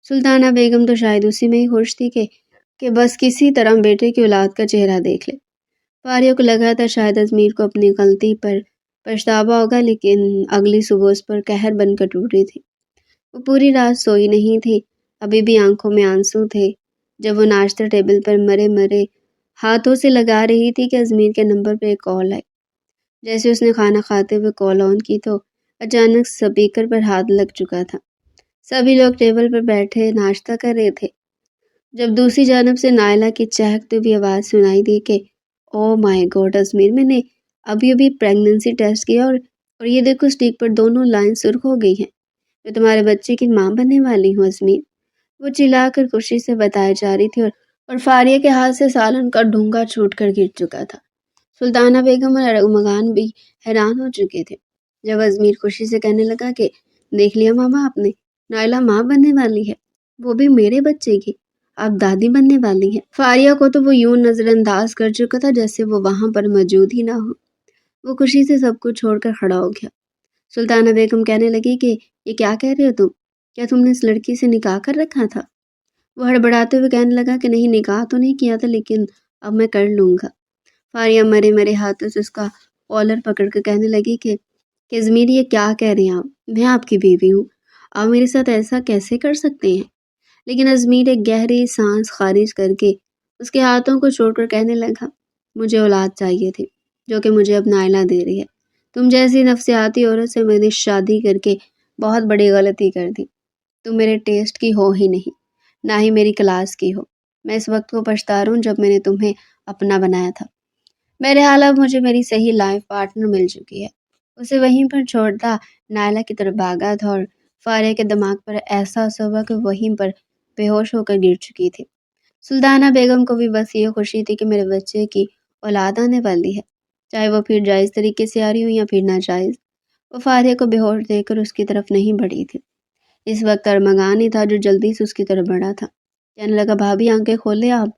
سلطانہ بیگم تو شاید اسی میں ہی خوش تھی کہ بس کسی طرح بیٹے کی اولاد کا چہرہ دیکھ لے۔ فاریہ کو لگا تھا شاید ازمیر کو اپنی غلطی پر پچھتاوا ہوگا لیکن اگلی صبح اس پر قہر بن کر ٹوٹ رہی تھی۔ وہ پوری رات سوئی نہیں تھی، ابھی بھی آنکھوں میں آنسو تھے جب وہ ناشتہ ٹیبل پر مرے ہاتھوں سے لگا رہی تھی کہ ازمیر کے نمبر پہ ایک کال آئی۔ جیسے اس نے کھانا کھاتے ہوئے کال آن کی تو اچانک سپیکر پر ہاتھ لگ چکا تھا۔ سبھی لوگ ٹیبل پر بیٹھے ناشتہ کر رہے تھے جب دوسری جانب سے نائلہ کی چہکتی ہوئی آواز سنائی دی کہ او مائی گاڈ ازمیر، میں نے ابھی پریگننسی ٹیسٹ کیا اور یہ دیکھو سٹیک پر دونوں لائن سرخ ہو گئی ہیں، میں تمہارے بچے کی ماں بننے والی ہوں ازمیر۔ وہ چلا کر خوشی سے بتائی جا رہی تھی اور فاریہ کے ہاتھ سے سالن کا ڈھونگا چھوٹ کر گر چکا تھا۔ سلطانہ بیگم اور ارمغان بھی حیران ہو چکے تھے جب ازمیر خوشی سے کہنے لگا کہ دیکھ لیا ماما آپ نے، نائلہ ماں بننے والی ہے، وہ بھی میرے بچے کی، اب دادی بننے والی ہے۔ فاریہ کو تو وہ یوں نظر انداز کر چکا تھا جیسے وہ وہاں پر موجود ہی نہ ہو۔ وہ خوشی سے سب کچھ چھوڑ کر کھڑا ہو گیا۔ سلطانہ بیگم کہنے لگی کہ یہ کیا کہہ رہے ہو تم؟ کیا تم نے اس لڑکی سے نکاح کر رکھا تھا؟ وہ ہڑبڑاتے ہوئے کہنے لگا کہ نہیں، نکاح تو نہیں کیا تھا، لیکن اب میں کر لوں گا۔ فاریہ مرے مرے ہاتھوں سے اس کا کالر پکڑ کر کہنے لگی کہ ازمیر یہ کیا کہہ رہے ہیں آپ؟ میں آپ کی بیوی ہوں، آپ میرے ساتھ ایسا کیسے کر سکتے ہیں؟ لیکن ازمیر ایک گہری سانس خارج کر کے اس کے ہاتھوں کو چھوڑ کر کہنے لگا مجھے اولاد چاہیے تھی جو کہ مجھے اب نائلہ دے رہی ہے۔ تم جیسی نفسیاتی عورت سے میں نے شادی کر کے بہت بڑی غلطی کر دی۔ تم میرے ٹیسٹ کی ہو ہی نہیں، نہ ہی میری کلاس کی ہو۔ میں اس وقت کو پچھتا رہا ہوں جب میں نے تمہیں اپنا بنایا تھا۔ بہرحال اب مجھے میری صحیح لائف پارٹنر مل چکی ہے۔ اسے وہیں پر چھوڑتا نائلہ کی طرف بھاگا تھا اور فاریہ کے دماغ پر احساس ہوا کہ وہیں پر بے ہوش ہو کر گر چکی تھی۔ سلطانہ بیگم کو بھی بس یہ خوشی تھی کہ میرے بچے کی اولاد آنے والی ہے، چاہے وہ پھر جائز طریقے سے آ رہی ہو یا پھر ناجائز۔ وہ فاریہ کو بے ہوش دیکھ کر اس کی طرف نہیں بڑھی تھی۔ اس وقت ارمغان ہی تھا جو جلدی سے اس کی طرف بڑھا تھا۔ کہنے لگا بھابھی آنکھیں کھولے آپ،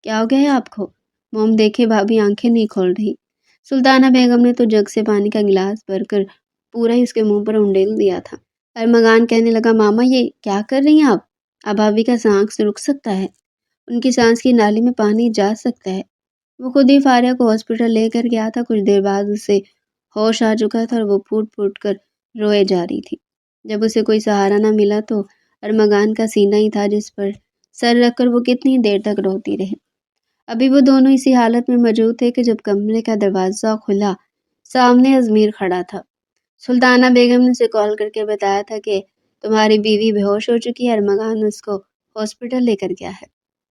کیا ہو گیا ہے آپ کو؟ موم دیکھے بھابھی آنکھیں نہیں کھول رہی۔ سلطانہ بیگم نے تو جگ سے پانی کا گلاس بھر کر پورا ہی اس کے منہ پر انڈیل دیا تھا۔ ارمغان کہنے لگا ماما یہ کیا کر رہی ہیں آپ؟ اب بھابھی کا سانس سے رک سکتا ہے، ان کی سانس کی نالی میں پانی جا سکتا ہے۔ وہ خود ہی فاریہ کو ہاسپٹل لے کر گیا تھا۔ کچھ دیر بعد اسے ہوش آ چکا تھا اور وہ پھوٹ پھوٹ کر روئے جا رہی تھی۔ جب اسے کوئی سہارا نہ ملا تو ارمغان کا سینہ ہی تھا جس پر سر رکھ کر وہ کتنی دیر تک روتی رہی۔ ابھی وہ دونوں اسی حالت میں موجود تھے کہ جب کمرے کا دروازہ کھلا، سامنے ازمیر کھڑا تھا۔ سلطانہ بیگم نے اسے کال کر کے بتایا تھا کہ تمہاری بیوی بے ہوش ہو چکی ہے، ارمغان اس کو ہاسپٹل لے کر گیا ہے،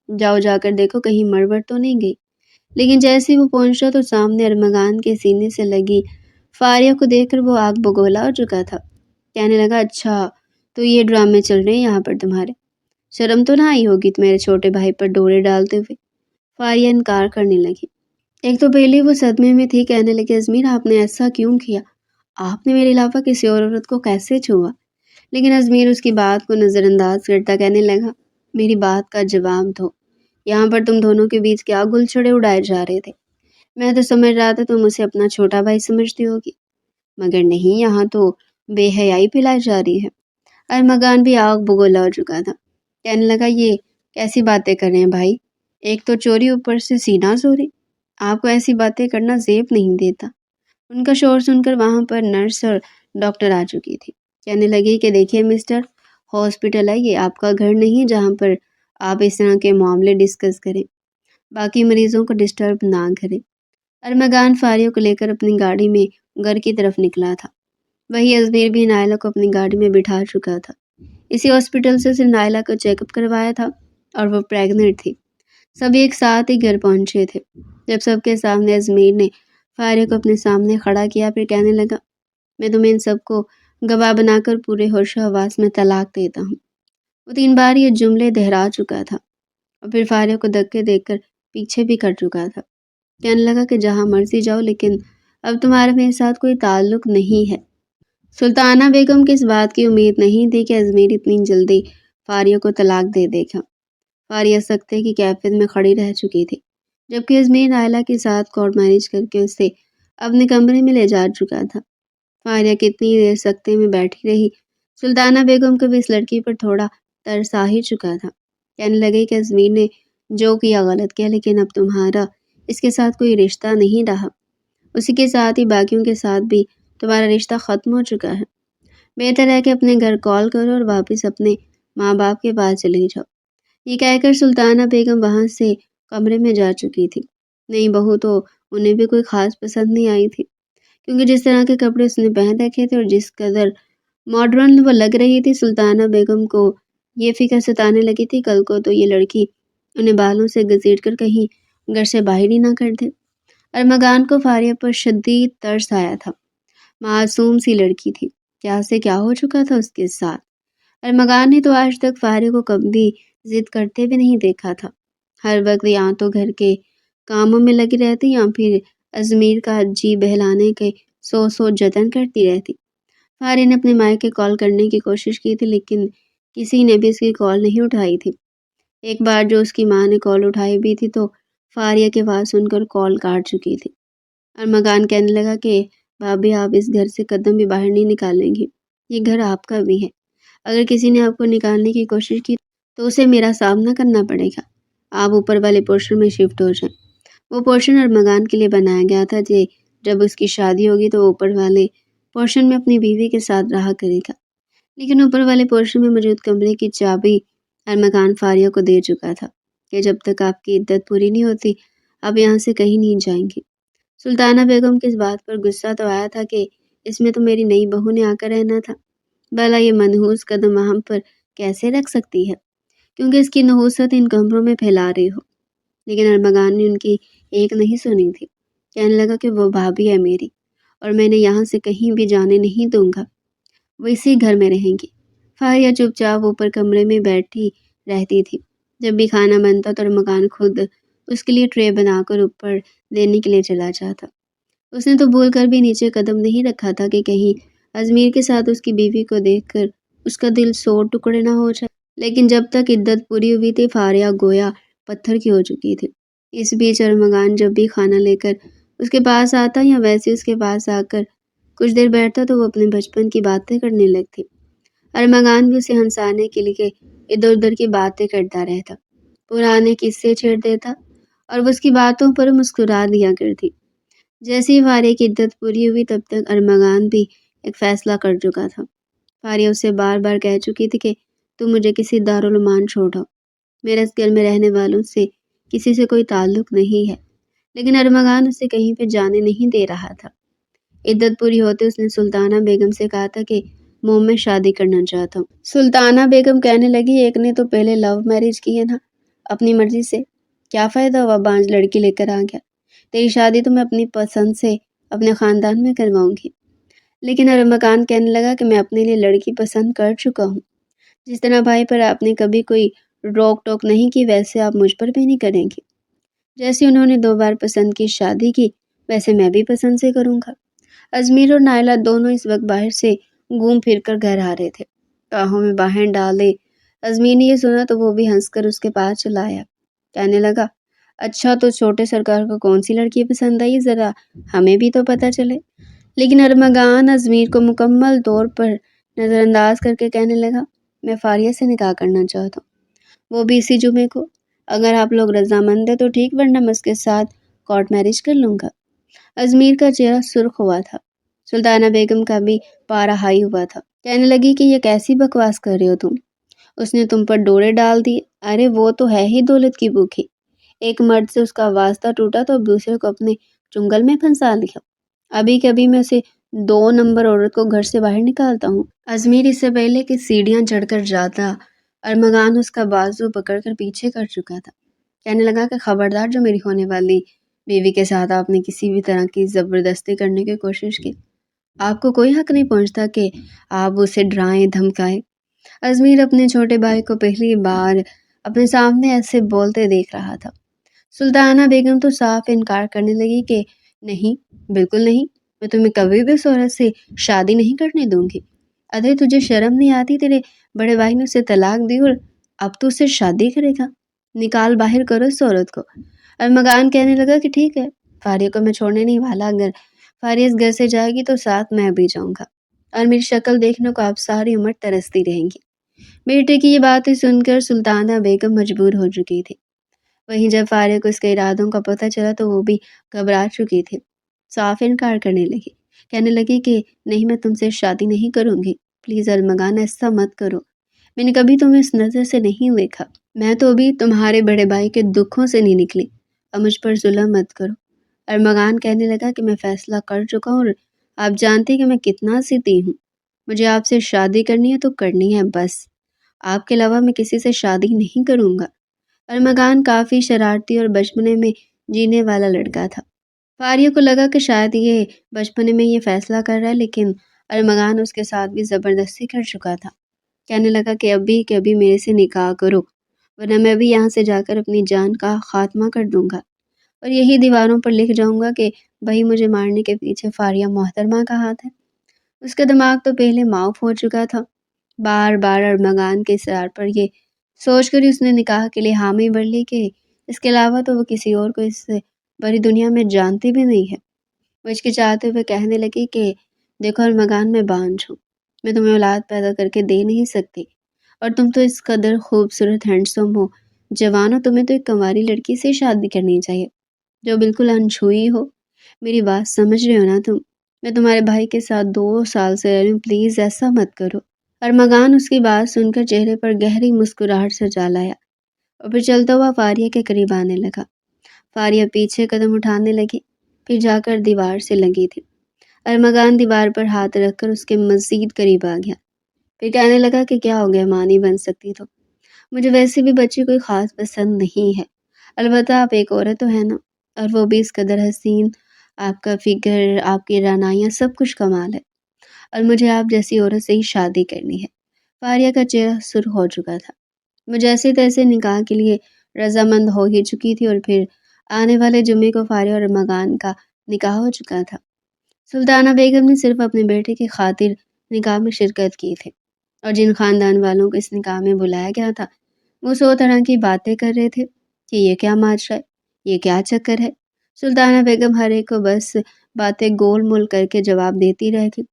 جاؤ جا کر دیکھو کہیں مڑ تو نہیں گئی۔ لیکن جیسے وہ پہنچا تو سامنے ارمغان کے سینے سے لگی فاریہ کو دیکھ کر وہ آگ بگولا ہو چکا تھا۔ کہنے لگا اچھا تو یہ ڈرامے چل رہے ہیں یہاں پر تمہارے، شرم تو نہ آئی ہوگی میرے چھوٹے بھائی پر ڈورے ڈالتے ہوئے؟ فاریہ انکار کرنے لگی۔ ایک تو پہلے وہ صدمے میں تھی، کہنے لگی ازمیر آپ نے ایسا کیوں کیا؟ آپ نے میرے علاوہ کسی اور عورت کو کیسے چھوا؟ لیکن ازمیر اس کی بات کو نظر انداز کرتا کہنے لگا میری بات کا جواب دو، یہاں پر تم دونوں کے بیچ کیا گل چھڑے اڑائے جا رہے تھے؟ میں تو سمجھ رہا تھا تم اسے اپنا چھوٹا بھائی سمجھتی ہوگی، مگر نہیں، یہاں تو بے حیائی پھیلائی جا رہی ہے۔ ارمغان بھی آگ بگولا ہو چکا تھا۔ کہنے لگا یہ کیسی باتیں کر رہے ہیں بھائی؟ ایک تو چوری اوپر سے سینہ چوری، آپ کو ایسی باتیں کرنا زیب نہیں دیتا۔ ان کا شور سن کر وہاں پر نرس اور ڈاکٹر آ چکی تھی۔ کہنے لگی کہ دیکھیے مسٹر، ہاسپٹل ہے یہ، آپ کا گھر نہیں جہاں پر آپ اس طرح کے معاملے ڈسکس کریں، باقی مریضوں کو ڈسٹرب نہ کریں۔ ارمغان فاریہ کو لے کر اپنی گاڑی میں گھر کی طرف نکلا تھا۔ وہی ازمیر بھی نائلہ کو اپنی گاڑی میں بٹھا چکا تھا۔ اسی ہاسپٹل سے اسے نائلہ کو چیک اپ کروایا تھا اور وہ پریگننٹ تھی۔ سب ایک ساتھ ہی گھر پہنچے تھے۔ جب سب کے سامنے ازمیر نے فاریہ کو اپنے سامنے کھڑا کیا، پھر کہنے لگا میں تمہیں ان سب کو گواہ بنا کر پورے ہوش و حواس میں طلاق دیتا ہوں۔ وہ 3 بار یہ جملے دہرا چکا تھا اور پھر فاریہ کو دھکے دے کر پیچھے بھی کر چکا تھا۔ کہنے لگا کہ جہاں مرضی جاؤ، لیکن اب تمہارا میرے ساتھ کوئی تعلق نہیں ہے۔ سلطانہ بیگم کی اس بات کی امید نہیں تھی کہ ازمیر اتنی جلدی فاریہ کو طلاق دے دے گا۔ فاریہ سکتے کی کیفیت میں کھڑی رہ چکی تھی، جبکہ ازمیر نائلہ کے ساتھ کورٹ میرج کر کے اسے اپنے کمرے میں لے جا چکا تھا۔ فاریہ کتنی دیر سکتے میں بیٹھی رہی۔ سلطانہ بیگم کو بھی اس لڑکی پر تھوڑا ترس آ ہی چکا تھا۔ کہنے لگی کہ ازمیر نے جو کیا غلط کیا، لیکن اب تمہارا اس کے ساتھ کوئی رشتہ نہیں رہا، اسی کے ساتھ ہی باقیوں کے ساتھ بھی تمہارا رشتہ ختم ہو چکا ہے۔ بہتر ہے کہ اپنے گھر کال کرو اور واپس اپنے ماں باپ کے پاس چلی جاؤ۔ یہ کہہ کر سلطانہ بیگم وہاں سے کمرے میں جا چکی تھی۔ نئی بہو تو انہیں بھی کوئی خاص پسند نہیں آئی تھی، کیونکہ جس طرح کے کپڑے اس نے پہن رکھے تھے اور جس قدر ماڈرن وہ لگ رہی تھی، سلطانہ بیگم کو یہ فکر ستانے لگی تھی کل کو تو یہ لڑکی انہیں بالوں سے گھسیٹ کر کہیں گھر سے باہر ہی نہ کر دے۔ ارمغان کو فاریہ پر شدید ترس آیا تھا۔ معصوم سی لڑکی تھی، کیا سے کیا ہو چکا تھا اس کے ساتھ۔ ارمغان نے تو آج تک فاریہ کو کبھی ضد کرتے بھی نہیں دیکھا تھا۔ ہر وقت یا تو گھر کے کاموں میں لگی رہتی یا پھر ازمیر کا جی بہلانے کے سو جتن کرتی رہتی۔ فاریہ نے اپنے مائکے کال کرنے کی کوشش کی تھی لیکن کسی نے بھی اس کی کال نہیں اٹھائی تھی۔ ایک بار جو اس کی ماں نے کال اٹھائی بھی تھی تو فاریہ کی آواز سن کر کال کاٹ چکی تھی۔ ارمغان کہنے لگا کہ بھابھی آپ اس گھر سے قدم بھی باہر نہیں نکالیں گی، یہ گھر آپ کا بھی ہے۔ اگر کسی نے آپ کو نکالنے کی کوشش کی تو اسے میرا سامنا کرنا پڑے گا۔ آپ اوپر والے پورشن میں شفٹ ہو جائیں۔ وہ پورشن ارمغان کے لیے بنایا گیا تھا کہ جب اس کی شادی ہوگی تو وہ اوپر والے پورشن میں اپنی بیوی کے ساتھ رہا کرے گا۔ لیکن اوپر والے پورشن میں موجود کمرے کی چابی ارمغان فاریہ کو دے چکا تھا کہ جب تک آپ کی عدت پوری نہیں ہوتی آپ یہاں سے کہیں نہیں جائیں گی۔ سلطانہ بیگم کی اس بات پر غصہ تو آیا تھا کہ اس میں تو میری نئی بہو نے آ کر رہنا تھا، بھلا یہ منحوس قدم ہم پر کیسے رکھ سکتی ہے کیونکہ اس کی نحوست ان کمروں میں پھیلا رہی ہو۔ لیکن ارمغان نے ان کی ایک نہیں سنی تھی۔ کہنے لگا کہ وہ بھابھی ہے میری اور میں نے یہاں سے کہیں بھی جانے نہیں دوں گا، وہ اسی گھر میں رہیں گی۔ فاریہ چپ چاپ اوپر کمرے میں بیٹھی رہتی تھی۔ جب بھی کھانا بنتا تو ارمغان خود اس کے لیے ٹرے بنا کر اوپر دینے کے لیے چلا جاتا۔ اس نے تو بھول کر بھی نیچے قدم نہیں رکھا تھا کہ کہیں ازمیر کے ساتھ اس کی بیوی کو دیکھ کر اس کا دل 100 ٹکڑے نہ ہو جائے۔ لیکن جب تک عدت پوری ہوئی تھی فاریہ گویا پتھر کی ہو چکی تھی۔ اس بیچ ارمغان جب بھی کھانا لے کر اس کے پاس آتا یا ویسے اس کے پاس آ کر کچھ دیر بیٹھتا تو وہ اپنے بچپن کی باتیں کرنے لگتی۔ ارمغان بھی اسے ہنسانے کے لیے ادھر ادھر کی باتیں کرتا رہتا، پرانے قصے چھیڑ دیتا اور وہ اس کی باتوں پر مسکرا دیا کرتی۔ جیسے ہی فاریہ کی عدت پوری ہوئی تب تک ارمغان بھی ایک فیصلہ کر چکا تھا۔ فاریہ اسے بار بار کہہ چکی تھی کہ تم مجھے کسی دارالمان چھوڑو، میرے اس گھر میں رہنے والوں سے کسی سے کوئی تعلق نہیں ہے، لیکن ارمغان اسے کہیں پہ جانے نہیں دے رہا تھا۔ عدت پوری ہوتے اس نے سلطانہ بیگم سے کہا تھا کہ میں شادی کرنا چاہتا ہوں۔ سلطانہ بیگم کہنے لگی ایک نے تو پہلے لو میرج کی ہے نا، اپنی مرضی سے، کیا فائدہ ہوا بانج لڑکی لے کر آ گیا، تیری شادی تو میں اپنی پسند سے اپنے خاندان میں کرواؤں گی۔ لیکن ارمغان کہنے لگا کہ میں اپنے لیے لڑکی پسند کر چکا ہوں، جس طرح بھائی پر آپ نے کبھی کوئی روک ٹوک نہیں کی ویسے آپ مجھ پر بھی نہیں کریں گی۔ جیسے انہوں نے 2 بار پسند کی شادی کی ویسے میں بھی پسند سے کروں گا۔ ازمیر اور نائلہ دونوں اس وقت باہر سے گھوم پھر کر گھر آ رہے تھے۔ باہوں میں باہیں ڈالے ازمیر نے یہ سنا تو وہ بھی ہنس کر اس کے پاس چلا آیا۔ کہنے لگا اچھا تو چھوٹے سرکار کو کون سی لڑکی پسند آئی، ذرا ہمیں بھی تو پتہ چلے۔ لیکن ارمغان ازمیر کو مکمل طور پر نظر انداز کر کے کہنے لگا میں فاریہ سے نکاح کرنا چاہتا ہوں، وہ بھی اسی جمعے کو۔ اگر آپ لوگ رضامند ہیں تو ٹھیک، ورنہ میں اس کے ساتھ کورٹ میرج کر لوں گا۔ ازمیر کا چہرہ سرخ ہوا تھا۔ سلطانہ بیگم کا بھی پارا ہائی ہوا تھا۔ کہنے لگی کہ یہ کیسی بکواس کر رہے ہو تم، اس نے تم پر ڈورے ڈال دی، ارے وہ تو ہے ہی دولت کی بھوکی، ایک مرد سے اس کا واسطہ ٹوٹا تو اب دوسرے کو اپنے چنگل میں پھنسا لیا، ابھی کبھی میں اسے 2 نمبر عورت کو گھر سے باہر نکالتا ہوں۔ ازمیر اس سے پہلے کہ سیڑھیاں چڑھ کر جاتا ارمغان اس کا بازو پکڑ کر پیچھے کر چکا تھا۔ کہنے لگا کہ خبردار جو میری ہونے والی بیوی کے ساتھ آپ نے کسی بھی طرح کی زبردستی کرنے کی کوشش کی، آپ کو کوئی حق نہیں پہنچتا کہ آپ اسے ڈرائیں دھمکائیں۔ ازمیر اپنے چھوٹے بھائی کو پہلی بار اپنے سامنے ایسے بولتے دیکھ رہا تھا۔ سلطانہ بیگم تو صاف انکار کرنے لگی کہ نہیں، بالکل نہیں، میں تمہیں کبھی بھی اس عورت سے شادی نہیں کرنے دوں گی۔ ارے تجھے شرم نہیں آتی، تیرے بڑے بھائی نے اسے طلاق دی اور اب تو اسے شادی کرے گا، نکال باہر کرو اس عورت کو۔ ارمغان کہنے لگا کہ ٹھیک ہے، فاریہ کو میں چھوڑنے نہیں والا، اگر فاریہ اس گھر سے جائے گی تو ساتھ میں بھی جاؤں گا اور میری شکل دیکھنے کو آپ ساری عمر ترستی رہیں گی۔ بیٹے کی یہ باتیں سن کر سلطانہ بیگم مجبور ہو چکی تھی۔ وہیں جب فاریہ کو اس کے ارادوں کا پتہ چلا تو وہ بھی گھبرا چکی تھی، صاف انکار کرنے لگی، کہنے لگی کہ نہیں، میں تم سے شادی نہیں کروں گی، پلیز ارمغان ایسا مت کرو، میں نے کبھی تمہیں اس نظر سے نہیں دیکھا، میں تو ابھی تمہارے بڑے بھائی کے دکھوں سے نہیں نکلی، اب مجھ پر ظلم مت کرو۔ ارمغان کہنے لگا کہ میں فیصلہ کر چکا ہوں اور آپ جانتے کہ میں کتنا ضدی ہوں، مجھے آپ سے شادی کرنی ہے تو کرنی ہے بس، آپ کے علاوہ میں کسی سے شادی نہیں کروں گا۔ ارمغان کافی شرارتی اور بچپنے میں جینے والا لڑکا تھا۔ فاریہ کو لگا کہ شاید یہ بچپنے میں یہ فیصلہ کر رہا ہے، لیکن ارمغان اس کے ساتھ بھی زبردستی کر چکا تھا۔ کہنے لگا کہ ابھی کے ابھی میرے سے نکاح کرو، ورنہ میں بھی یہاں سے جا کر اپنی جان کا خاتمہ کر دوں گا، اور یہی دیواروں پر لکھ جاؤں گا کہ بھائی مجھے مارنے کے پیچھے فاریہ محترمہ کا ہاتھ ہے۔ اس کا دماغ تو پہلے معاف ہو چکا تھا۔ بار بار ارمغان کے اصرار پر یہ سوچ کر ہی اس نے نکاح کے لیے حامی بھر لی کہ اس کے علاوہ تو وہ کسی اور کو اس بڑی دنیا میں جانتی بھی نہیں ہے۔ وہ ہچکچاتے ہوئے کہنے لگی کہ دیکھو ارمغان، میں بانجھ ہوں، میں تمہیں اولاد پیدا کر کے دے نہیں سکتی، اور تم تو اس قدر خوبصورت ہینڈسم ہو، جوان ہو، تمہیں تو ایک کنواری لڑکی سے شادی کرنی چاہیے جو بالکل انچھوئی ہو۔ میری بات سمجھ رہے ہو نا تم؟ میں تمہارے بھائی کے ساتھ 2 سال سے رہ رہی ہوں، پلیز ایسا مت کرو۔ ارمغان اس کی بات سن کر چہرے پر گہری مسکراہٹ سے جا لایا اور پھر چلتا ہوا فاریہ کے قریب آنے لگا۔ فاریہ پیچھے قدم اٹھانے لگی، پھر جا کر دیوار سے لگی تھی۔ ارمغان دیوار پر ہاتھ رکھ کر اس کے مزید قریب آ گیا، پھر کہنے لگا کہ کیا ہو گیا، ماں نہیں بن سکتی تو؟ مجھے ویسے بھی بچی کوئی خاص پسند نہیں ہے، البتہ آپ ایک عورت تو ہے نا، اور وہ بھی اس قدر حسین، آپ کا فگر، آپ کی رعنائیاں، سب کچھ کمال ہے، اور مجھے آپ جیسی عورت سے ہی شادی کرنی ہے۔ فاریہ کا چہرہ سرخ ہو چکا تھا، وہ جیسے تیسے نکاح کے لیے رضامند ہو ہی چکی تھی، اور پھر آنے والے جمعے کو فاریہ اور ارمغان کا نکاح ہو چکا تھا۔ سلطانہ بیگم نے صرف اپنے بیٹے کی خاطر نکاح میں شرکت کی تھی، اور جن خاندان والوں کو اس نکاح میں بلایا گیا تھا وہ 100 طرح کی باتیں کر رہے تھے کہ یہ کیا معاشرہ ہے، یہ کیا چکر ہے۔ سلطانہ بیگم ہر ایک کو بس باتیں گول مول کر کے جواب دیتی رہ گئی۔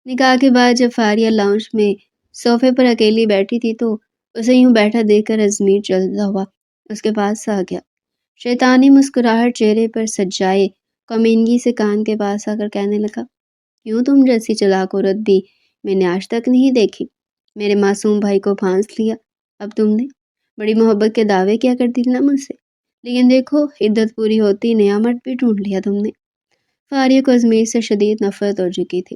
نکاح کے بعد جب فاریہ لاؤنج میں صوفے پر اکیلی بیٹھی تھی تو اسے یوں بیٹھا دیکھ کر ازمیر چلتا ہوا اس کے پاس آ گیا، شیطانی مسکراہٹ چہرے پر سجائے کمینگی سے کان کے پاس آ کر کہنے لگا، کیوں تم جیسی چلاک عورت بھی میں نے آج تک نہیں دیکھی۔ میرے معصوم بھائی کو پھانس لیا، اب تم نے بڑی محبت کے دعوے کیا کرتی تھی نا مجھ سے، لیکن دیکھو عدت پوری ہوتی نیا مرد بھی ڈھونڈ لیا تم نے۔ فاریہ کو ازمیر سے شدید نفرت ہو چکی تھی،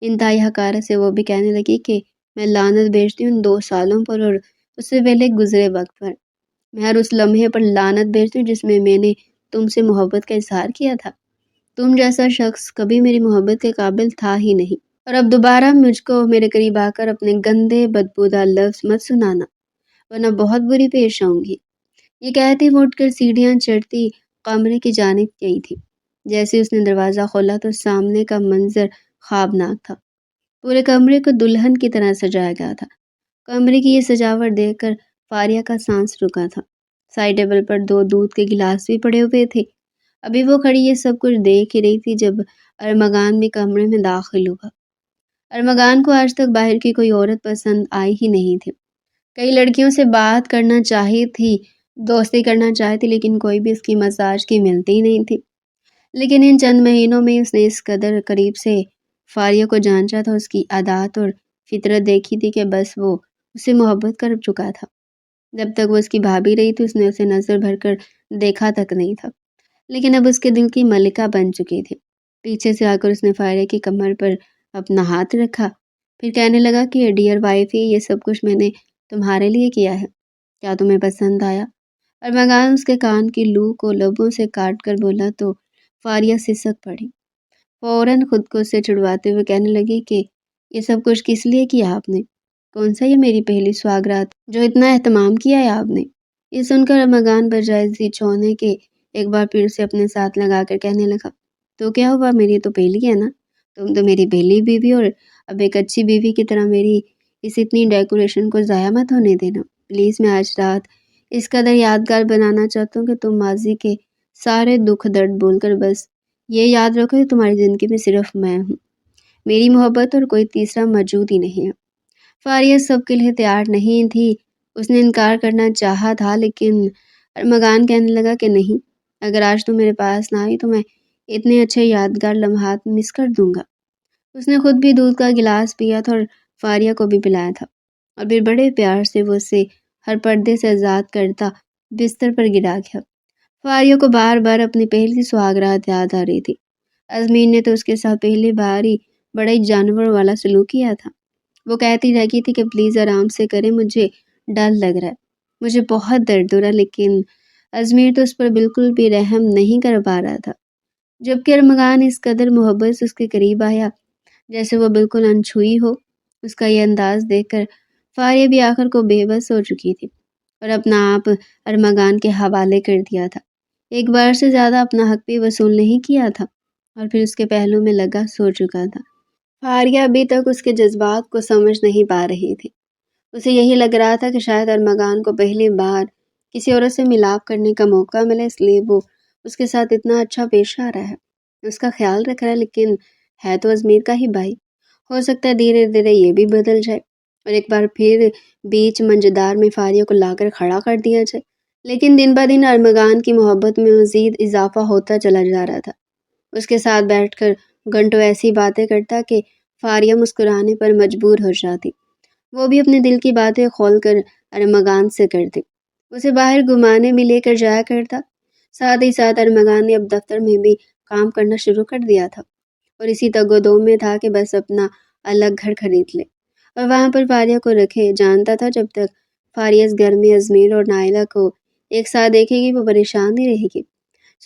انتہائی حقارت سے وہ بھی کہنے لگی کہ میں لعنت بھیجتی ہوں 2 سالوں پر اور اس سے پہلے گزرے وقت پر، میں ہر اس لمحے پر لعنت بھیجتی ہوں جس میں میں نے تم سے محبت کا اظہار کیا تھا۔ تم جیسا شخص کبھی میری محبت کے قابل تھا ہی نہیں، اور اب دوبارہ مجھ کو میرے قریب آ کر اپنے گندے بدبودار لفظ مت سنانا، ورنہ بہت بری پیش آؤں گی۔ یہ کہتی وہ اٹھ کر سیڑھیاں چڑھتی کمرے کی جانب گئی تھی۔ جیسے اس نے دروازہ کھولا تو سامنے کا منظر خوابناک تھا، پورے کمرے کو دلہن کی طرح سجایا گیا تھا۔ کمرے کی یہ سجاوٹ دیکھ کر فاریہ کا سانس رکا تھا۔ سائڈ ٹیبل پر 2 دودھ کے گلاس بھی پڑے ہوئے تھے۔ ابھی وہ کھڑی یہ سب کچھ دیکھ ہی رہی تھی جب ارمغان بھی کمرے میں داخل ہوا۔ ارمغان کو آج تک باہر کی کوئی عورت پسند آئی ہی نہیں تھی۔ کئی لڑکیوں سے بات کرنا چاہی تھی، دوستی کرنا چاہی تھی، لیکن کوئی بھی اس کی مزاج کی ملتی ہی نہیں تھی۔ لیکن ان چند مہینوں میں اس نے اس قدر قریب سے فاریہ کو جانچا تھا، اس کی عادات اور فطرت دیکھی تھی کہ بس وہ اس سے محبت کر چکا تھا۔ جب تک وہ اس کی بھابھی رہی تھی اس نے اسے نظر بھر کر دیکھا تک نہیں تھا، لیکن اب اس کے دل کی ملکہ بن چکی تھی۔ پیچھے سے آ کر اس نے فاریہ کی کمر پر اپنا ہاتھ رکھا، پھر کہنے لگا کہ ڈیئر وائفی، یہ سب کچھ میں نے تمہارے لیے کیا ہے، کیا تمہیں پسند آیا؟ ارمغان اس کے کان کی لو کو لبوں سے کاٹ کر بولا تو فاریہ سسک پڑی، فوراً خود کو اس سے چھڑواتے ہوئے کہنے لگی کہ یہ سب کچھ کس لیے کیا آپ نے؟ کون سا یہ میری پہلی سواگرات جو اتنا اہتمام کیا ہے آپ نے؟ یہ سن کر ارمغان بجائے ذی چھونے کے ایک بار پھر سے اپنے ساتھ لگا کر کہنے لگا، تو کیا ہوا، میری تو پہلی ہے نا، تم تو میری پہلی بیوی، اور اب ایک اچھی بیوی کی طرح میری اس اتنی ڈیکوریشن کو ضائع مت ہونے دینا پلیز۔ میں آج رات اس قدر یادگار بنانا چاہتا ہوں کہ تم ماضی کے سارے دکھ درد بھول کر بس یہ یاد رکھو کہ تمہاری زندگی میں صرف میں ہوں، میری محبت اور کوئی تیسرا موجود ہی نہیں ہے۔ فاریہ سب کے لیے تیار نہیں تھی، اس نے انکار کرنا چاہا تھا، لیکن ارمغان کہنے لگا کہ نہیں، اگر آج تم میرے پاس نہ آئی تو میں اتنے اچھے یادگار لمحات مس کر دوں گا۔ اس نے خود بھی دودھ کا گلاس پیا تھا اور فاریہ کو بھی پلایا تھا، اور پھر بڑے پیار سے وہ اسے ہر پردے سے آزاد کرتا بستر پر گرا گیا۔ فاریہ کو بار بار اپنی پہلی سہاگرات یاد آ رہی تھی۔ ازمیر نے تو اس کے ساتھ پہلی بار ہی بڑا ہی جانور والا سلوک کیا تھا۔ وہ کہتی رہ گئی تھی کہ پلیز آرام سے کریں، مجھے ڈر لگ رہا ہے، مجھے بہت درد ہو رہا ہے، لیکن ازمیر تو اس پر بالکل بھی رحم نہیں کر پا رہا تھا۔ جبکہ ارمغان اس قدر محبت سے اس کے قریب آیا جیسے وہ بالکل انچھوئی ہو۔ اس کا یہ انداز دیکھ کر فاریہ بھی آخر کو بے بس ہو چکی تھی اور اپنا آپ ارمغان کے حوالے کر دیا تھا۔ ایک بار سے زیادہ اپنا حق بھی وصول نہیں کیا تھا اور پھر اس کے پہلو میں لگا سو چکا تھا۔ فاریہ ابھی تک اس کے جذبات کو سمجھ نہیں پا رہی تھی۔ اسے یہی لگ رہا تھا کہ شاید ارمغان کو پہلی بار کسی عورت سے ملاپ کرنے کا موقع ملے، اس لیے وہ اس کے ساتھ اتنا اچھا پیش آ رہا ہے، اس کا خیال رکھ رہا ہے، لیکن ہے تو ازمیر کا ہی بھائی۔ ہو سکتا ہے دھیرے دھیرے یہ بھی بدل جائے اور ایک بار پھر بیچ منجدار میں فاریہ کو لا کر کھڑا کر دیا جائے۔ لیکن دن بہ دن ارمغان کی محبت میں مزید اضافہ ہوتا چلا جا رہا تھا۔ اس کے ساتھ بیٹھ کر گھنٹوں ایسی باتیں کرتا کہ فاریہ مسکرانے پر مجبور ہو جاتی۔ وہ بھی اپنے دل کی باتیں کھول کر ارمغان سے کرتی، اسے باہر گھمانے بھی لے کر جایا کرتا۔ ساتھ ہی ساتھ ارمغان نے اب دفتر میں بھی کام کرنا شروع کر دیا تھا اور اسی تگ و دو میں تھا کہ بس اپنا الگ گھر خرید لے اور وہاں پر فاریہ کو رکھے۔ جانتا تھا جب تک فاریہ اس گھر میں ازمیر اور نائلہ کو ایک ساتھ دیکھے گی وہ پریشان نہیں رہے گی۔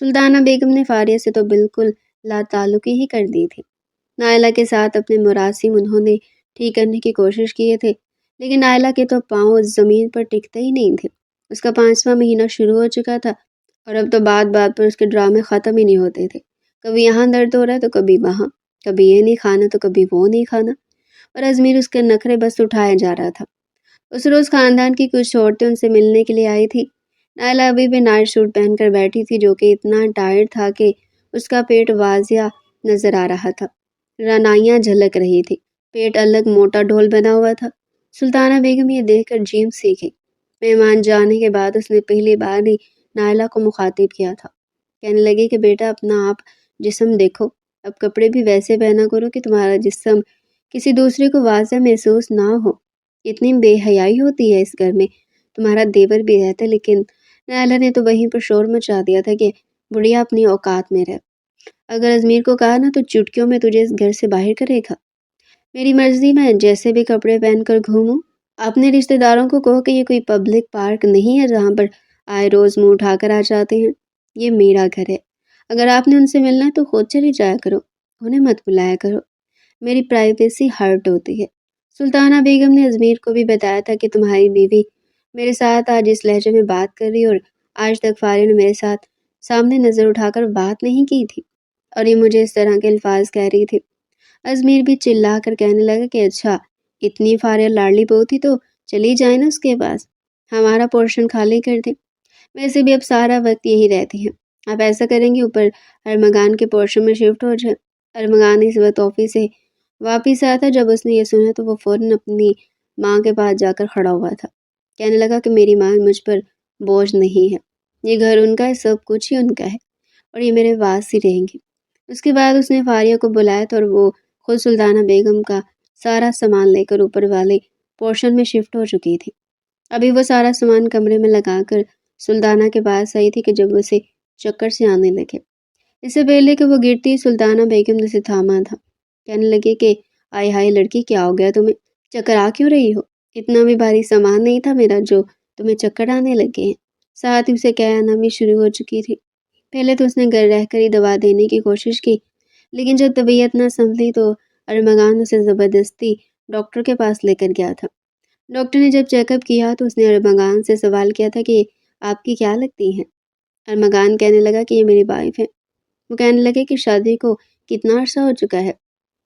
سلطانہ بیگم نے فاریہ سے تو بالکل لا تعلقی ہی کر دی تھی۔ نائلہ کے ساتھ اپنے مراسم انہوں نے ٹھیک کرنے کی کوشش کیے تھے، لیکن نائلہ کے تو پاؤں زمین پر ٹکتے ہی نہیں تھے۔ اس کا 5واں مہینہ شروع ہو چکا تھا اور اب تو بات بات پر اس کے ڈرامے ختم ہی نہیں ہوتے تھے۔ کبھی یہاں درد ہو رہا ہے تو کبھی وہاں، کبھی یہ نہیں کھانا تو کبھی وہ نہیں کھانا، اور ازمیر اس کے نخرے بس اٹھایا جا رہا تھا۔ اس روز خاندان کی کچھ عورتیں ان سے ملنے کے لیے آئی تھی۔ نائلہ ابھی بھی نائٹ سوٹ پہن کر بیٹھی تھی جو کہ اتنا ٹائٹ تھا کہ اس کا پیٹ واضح نظر آ رہا تھا، رانائیاں جھلک رہی تھی، پیٹ الگ موٹا ڈھول بنا ہوا تھا۔ سلطانہ بیگم یہ دیکھ کر جیم سیکھی۔ مہمان جانے کے بعد اس نے پہلی بار ہی نائلہ کو مخاطب کیا تھا، کہنے لگی کہ بیٹا اپنا آپ جسم دیکھو، اب کپڑے بھی ویسے پہنا کرو کہ تمہارا جسم کسی دوسرے کو واضح محسوس نہ ہو۔ اتنی بے حیائی ہوتی ہے اس گھر میں، تمہارا دیور بھی رہتا ہے، لیکن نائلہ نے تو وہیں پر شور مچا دیا تھا کہ بڑھیا اپنی اوقات میں رہ، اگر ازمیر کو کہا نا تو چٹکیوں میں تجھے اس گھر سے باہر کرے گا۔ میری مرضی، میں جیسے بھی کپڑے پہن کر گھوموں۔ اپنے رشتہ داروں کو کہو کہ یہ کوئی پبلک پارک نہیں ہے جہاں پر آئے روز منہ اٹھا کر آ جاتے ہیں، یہ میرا گھر ہے۔ اگر آپ نے ان سے ملنا ہے تو خود چلی جایا کرو، انہیں مت بلایا کرو، میری پرائیویسی ہرٹ ہوتی ہے۔ سلطانہ بیگم نے ازمیر کو بھی بتایا تھا کہ تمہاری بیوی میرے ساتھ آج اس لہجے میں بات کر رہی اور آج تک فاریہ نے میرے ساتھ سامنے نظر اٹھا کر بات نہیں کی تھی اور یہ مجھے اس طرح کے الفاظ کہہ رہی تھی۔ ازمیر بھی چلا کر کہنے لگا کہ اچھا، اتنی فاریہ لاڈلی بہو تھی تو چلی جائے نا اس کے پاس، ہمارا پورشن خالی کر دے، ویسے بھی اب سارا وقت یہی رہتی ہے، آپ ایسا کریں گے اوپر ارمغان کے پورشن میں شفٹ ہو جائے۔ ارمغان اس وقت آفس سے واپس آیا تھا۔ جب اس نے یہ سنا تو وہ فوراً اپنی ماں کے پاس جا کر کھڑا ہوا تھا، کہنے لگا کہ میری ماں مجھ پر بوجھ نہیں ہے، یہ گھر ان کا ہے، سب کچھ ہی ان کا ہے اور یہ میرے واس ہی رہیں گی۔ اس کے بعد اس نے فاریہ کو بلایا تھا اور وہ خود سلطانہ بیگم کا سارا سامان لے کر اوپر والے پورشن میں شفٹ ہو چکی تھی۔ ابھی وہ سارا سامان کمرے میں لگا کر سلطانہ کے پاس آئی تھی کہ جب اسے چکر سے آنے لگے۔ اس سے پہلے کہ وہ گرتی سلطانہ بیگم نے اسے تھاما تھا، کہنے لگے کہ آئے ہائے لڑکی، کیا ہو گیا تمہیں، چکر آ کیوں رہی ہو؟ اتنا بھی بھاری سامان نہیں تھا میرا جو تمہیں چکر آنے لگے ہیں۔ ساتھ ہی اسے کہہ آنا بھی شروع ہو چکی تھی۔ پہلے تو اس نے گھر رہ کر ہی دوا دینے کی کوشش کی، لیکن جب طبیعت نہ سنبھلی تو ارمغان اسے زبردستی ڈاکٹر کے پاس لے کر گیا تھا۔ ڈاکٹر نے جب چیک اپ کیا تو اس نے ارمغان سے سوال کیا تھا کہ آپ کی کیا لگتی ہیں؟ ارمغان کہنے لگا کہ یہ میری وائف ہے۔ وہ کہنے لگے کہ شادی کو کتنا عرصہ ہو چکا ہے؟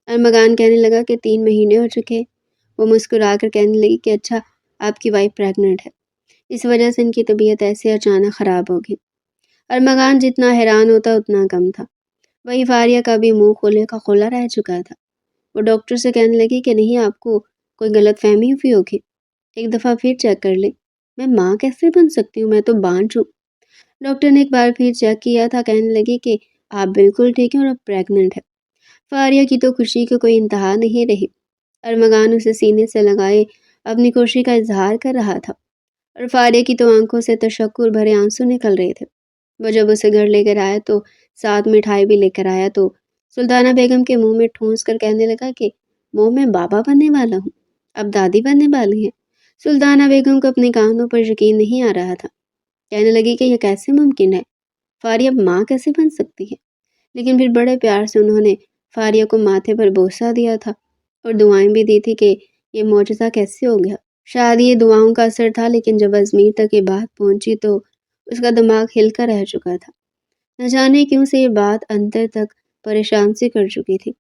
ارمغان کہنے لگا کہ 3 مہینے ہو چکے۔ وہ مسکرا کر کہنے لگی کہ اچھا، آپ کی وائف پریگننٹ ہے، اس وجہ سے ان کی طبیعت ایسے اچانک خراب ہوگی۔ ارمغان جتنا حیران ہوتا اتنا کم تھا، وہی فاریہ کا بھی منہ کھولے کا کھلا رہ چکا تھا۔ وہ ڈاکٹر سے کہنے لگی کہ نہیں، آپ کو کوئی غلط فہمی ہوئی ہوگی، ایک دفعہ پھر چیک کر لیں۔ میں ماں کیسے بن سکتی ہوں، میں تو بانجھ ہوں۔ ڈاکٹر نے ایک بار پھر چیک کیا تھا، کہنے لگی کہ آپ بالکل ٹھیک ہیں اور اب پریگننٹ ہے۔ فاریہ کی تو خوشی کی کوئی انتہا نہیں رہی۔ ارمغان اسے سینے سے لگائے اپنی خوشی کا اظہار کر رہا تھا اور فاریہ کی تو آنکھوں سے تشکر بھرے آنسو نکل رہے تھے۔ وہ جب اسے گھر لے کر آیا تو ساتھ مٹھائی بھی لے کر آیا تو سلطانہ بیگم کے منہ میں ٹھونس کر کہنے لگا کہ وہ میں بابا بننے والا ہوں، اب دادی بننے والی ہیں۔ سلطانہ بیگم کو اپنے کانوں پر یقین نہیں آ رہا تھا، کہنے لگی کہ یہ کیسے ممکن ہے، فاریہ اب ماں کیسے بن سکتی ہے؟ لیکن پھر بڑے پیار سے انہوں نے فاریہ کو ماتھے پر بوسہ دیا تھا اور دعائیں بھی دی تھی کہ یہ معجزہ کیسے ہو گیا۔ شاید یہ دعاؤں کا اثر تھا، لیکن جب ازمیر تک یہ بات پہنچی تو اس کا دماغ ہل کر رہ چکا تھا۔ نہ جانے کیوں سے یہ بات اندر تک پریشان سی کر چکی تھی۔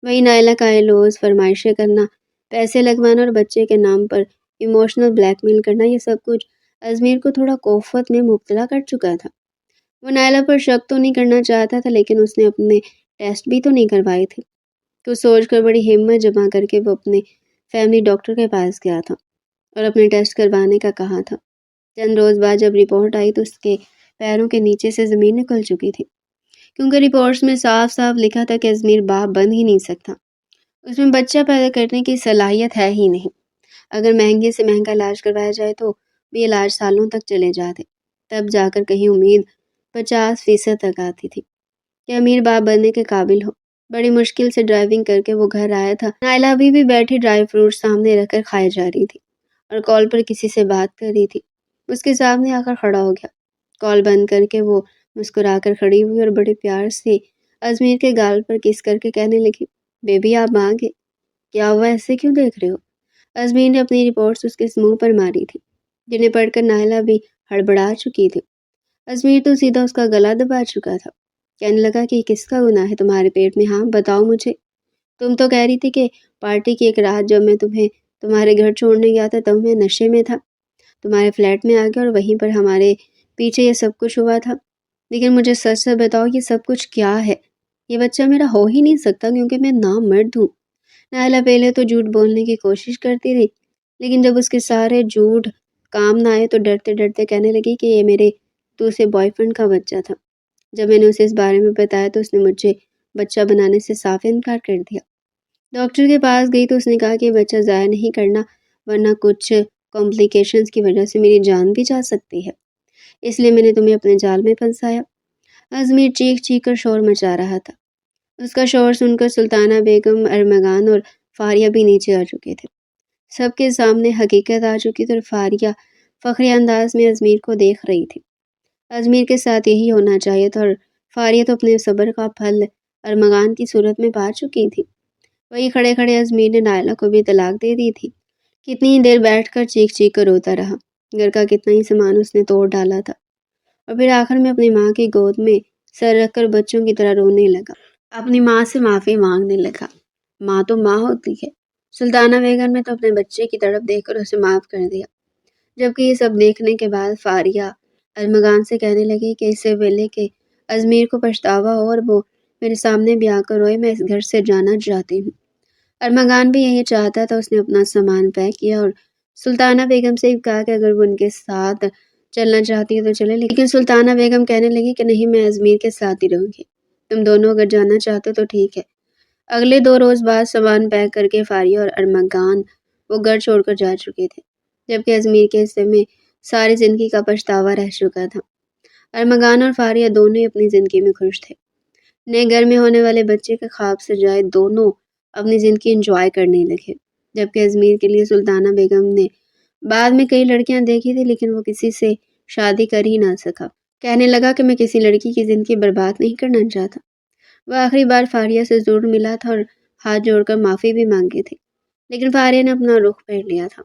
وہی نائلہ کا لوز فرمائشیں کرنا، پیسے لگوانا اور بچے کے نام پر ایموشنل بلیک میل کرنا، یہ سب کچھ ازمیر کو تھوڑا کوفت میں مبتلا کر چکا تھا۔ وہ نائلہ پر شک تو نہیں کرنا چاہتا تھا، لیکن اس نے اپنے ٹیسٹ بھی تو نہیں کروائے تھے۔ کچھ سوچ کر بڑی ہمت جمع کر کے وہ اپنے فیملی ڈاکٹر کے پاس گیا تھا اور اپنے ٹیسٹ کروانے کا کہا تھا۔ چند روز بعد جب رپورٹ آئی تو اس کے پیروں کے نیچے سے زمین نکل چکی تھی، کیونکہ رپورٹس میں صاف صاف لکھا تھا کہ ازمیر باپ بن ہی نہیں سکتا، اس میں بچہ پیدا کرنے کی صلاحیت ہے ہی نہیں۔ اگر مہنگے سے مہنگا علاج کروایا جائے تو بھی علاج سالوں تک چلے جاتے، تب جا کر کہیں امید 50% تک آتی تھی کہ امیر باپ بننے کے قابل ہو۔ بڑی مشکل سے ڈرائیونگ کر کے وہ گھر آیا تھا۔ نائلہ ابھی بھی بیٹھی ڈرائی فروٹ سامنے رکھ کر کھائے جا رہی تھی اور کال پر کسی سے بات کر رہی تھی۔ اس کے سامنے آ کر کھڑا ہو گیا۔ کال بند کر کے وہ مسکرا کر کھڑی ہوئی اور بڑے پیار سے ازمیر کے گال پر کس کر کے کہنے لگی، بیبی آپ آ گئے، کیا ہوا، ایسے کیوں دیکھ رہے ہو؟ ازمیر نے اپنی رپورٹس اس کے منہ پر ماری تھی، جنہیں پڑھ کر نائلہ بھی ہڑبڑا چکی تھی۔ ازمیر تو سیدھا اس کا گلا دبا چکا تھا، کہنے لگا کہ یہ کس کا گناہ ہے تمہارے پیٹ میں؟ ہاں بتاؤ مجھے، تم تو کہہ رہی تھی کہ پارٹی کی ایک رات جب میں تمہیں تمہارے گھر چھوڑنے گیا تھا تب میں نشے میں تھا، تمہارے فلیٹ میں آ گیا اور وہیں پر ہمارے پیچھے یہ سب کچھ ہوا تھا، لیکن مجھے سچ سے بتاؤ یہ سب کچھ کیا ہے؟ یہ بچہ میرا ہو ہی نہیں سکتا کیونکہ میں نامرد ہوں۔ نائلہ پہلے تو جھوٹ بولنے کی کوشش کرتی رہی، لیکن جب اس کے سارے جھوٹ کام نہ آئے تو ڈرتے ڈرتے کہنے لگی کہ یہ میرے دوسرے بوائے فرینڈ کا بچہ تھا۔ جب میں نے اسے اس بارے میں بتایا تو اس نے مجھے بچہ بنانے سے صاف انکار کر دیا۔ ڈاکٹر کے پاس گئی تو اس نے کہا کہ بچہ ضائع نہیں کرنا، ورنہ کچھ کمپلیکیشنز کی وجہ سے میری جان بھی جا سکتی ہے، اس لیے میں نے تمہیں اپنے جال میں پھنسایا۔ ازمیر چیخ چیخ کر شور مچا رہا تھا۔ اس کا شور سن کر سلطانہ بیگم، ارمغان اور فاریہ بھی نیچے آ چکے تھے۔ سب کے سامنے حقیقت آ چکی تھی اور فاریہ فخری انداز میں ازمیر کو دیکھ رہی تھی۔ ازمیر کے ساتھ یہی ہونا چاہیے تھا اور فاریہ تو اپنے صبر کا پھل ارمغان کی صورت میں پا چکی تھی۔ وہی کھڑے کھڑے ازمیر نے نائلہ کو بھی طلاق دے دی تھی۔ کتنی دیر بیٹھ کر چیخ چیخ کر روتا رہا، گھر کا کتنا ہی سامان اس نے توڑ ڈالا تھا، اور پھر آخر میں اپنی ماں کی گود میں سر رکھ کر بچوں کی طرح رونے لگا، اپنی ماں سے معافی مانگنے لگا۔ ماں تو ماں ہوتی ہے۔ سلطانہ بیگم نے تو اپنے بچے کی طرف دیکھ کر اسے معاف کر دیا، جبکہ یہ سب دیکھنے کے بعد فاریہ ارمغان سے کہنے لگی کہ اس سے پہلے کہ ازمیر کو پچھتاوا ہو اور وہ میرے سامنے بھی آ کر روئے، میں اس گھر سے جانا چاہتی ہوں۔ ارمغان بھی یہی چاہتا تھا۔ اس نے اپنا سامان پیک کیا اور سلطانہ بیگم سے کہا کہ اگر وہ ان کے ساتھ چلنا چاہتی ہے تو چلے، لیکن سلطانہ بیگم کہنے لگی کہ نہیں، میں ازمیر کے ساتھ ہی رہوں گی، تم دونوں اگر جانا چاہتے تو ٹھیک ہے۔ اگلے 2 روز بعد سامان پیک کر کے فاریہ اور ارمغان وہ گھر چھوڑ کر جا چکے تھے، جبکہ ازمیر کے حصے میں ساری زندگی کا پچھتاوا رہ چکا تھا۔ ارمغان اور فاریہ دونوں ہی اپنی زندگی میں خوش تھے۔ نئے گھر میں ہونے والے بچے کے خواب سے جائے دونوں اپنی زندگی انجوائے کرنے لگے، جبکہ ازمیر کے لیے سلطانہ بیگم نے بعد میں کئی لڑکیاں دیکھی تھی، لیکن وہ کسی سے شادی کر ہی نہ سکا۔ کہنے لگا کہ میں کسی لڑکی کی زندگی برباد نہیں کرنا چاہتا۔ وہ آخری بار فاریہ سے ضرور ملا تھا اور ہاتھ جوڑ کر معافی بھی مانگی تھی، لیکن فاریہ نے اپنا رخ پھیر لیا تھا۔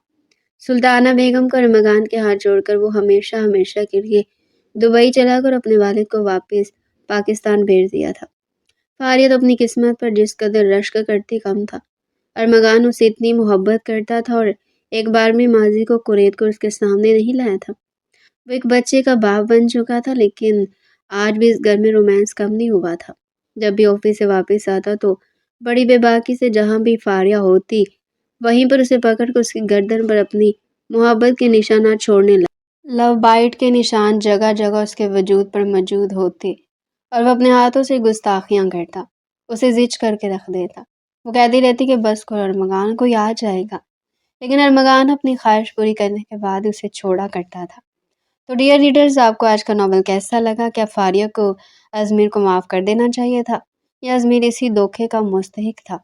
سلطانہ بیگم کو ارمغان کے ہاتھ جوڑ کر وہ ہمیشہ ہمیشہ کے لیے دبئی چلا کر اپنے والد کو واپس پاکستان بھیج دیا تھا۔ فاریہ تو اپنی قسمت پر جس قدر رشک کرتی کم تھا۔ ارمغان اسے اتنی محبت کرتا تھا اور ایک بار میں ماضی کو کریت کر اس کے سامنے نہیں لایا تھا۔ وہ ایک بچے کا باپ بن چکا تھا، لیکن آج بھی اس گھر میں رومانس کم نہیں ہوا تھا۔ جب بھی آفس سے واپس آتا تو بڑی بے باکی سے جہاں بھی فاریہ ہوتی وہیں پر اسے پکڑ کر اس کی گردن پر اپنی محبت کے نشانات چھوڑنے لگا۔ لو بائٹ کے نشان جگہ جگہ اس کے وجود پر موجود ہوتے اور وہ اپنے ہاتھوں سے گستاخیاں کرتا، اسے زچ کر کے رکھ دیتا۔ وہ کہتی رہتی کہ بس کرو ارمغان، کوئی آ جائے گا، لیکن ارمغان اپنی خواہش پوری کرنے کے بعد اسے چھوڑا کرتا تھا۔ تو ڈیئر ریڈرز، آپ کو آج کا ناول کیسا لگا؟ کیا فاریہ کو ازمیر کو معاف کر دینا چاہیے تھا یا ازمیر اسی دھوکے کا مستحق تھا؟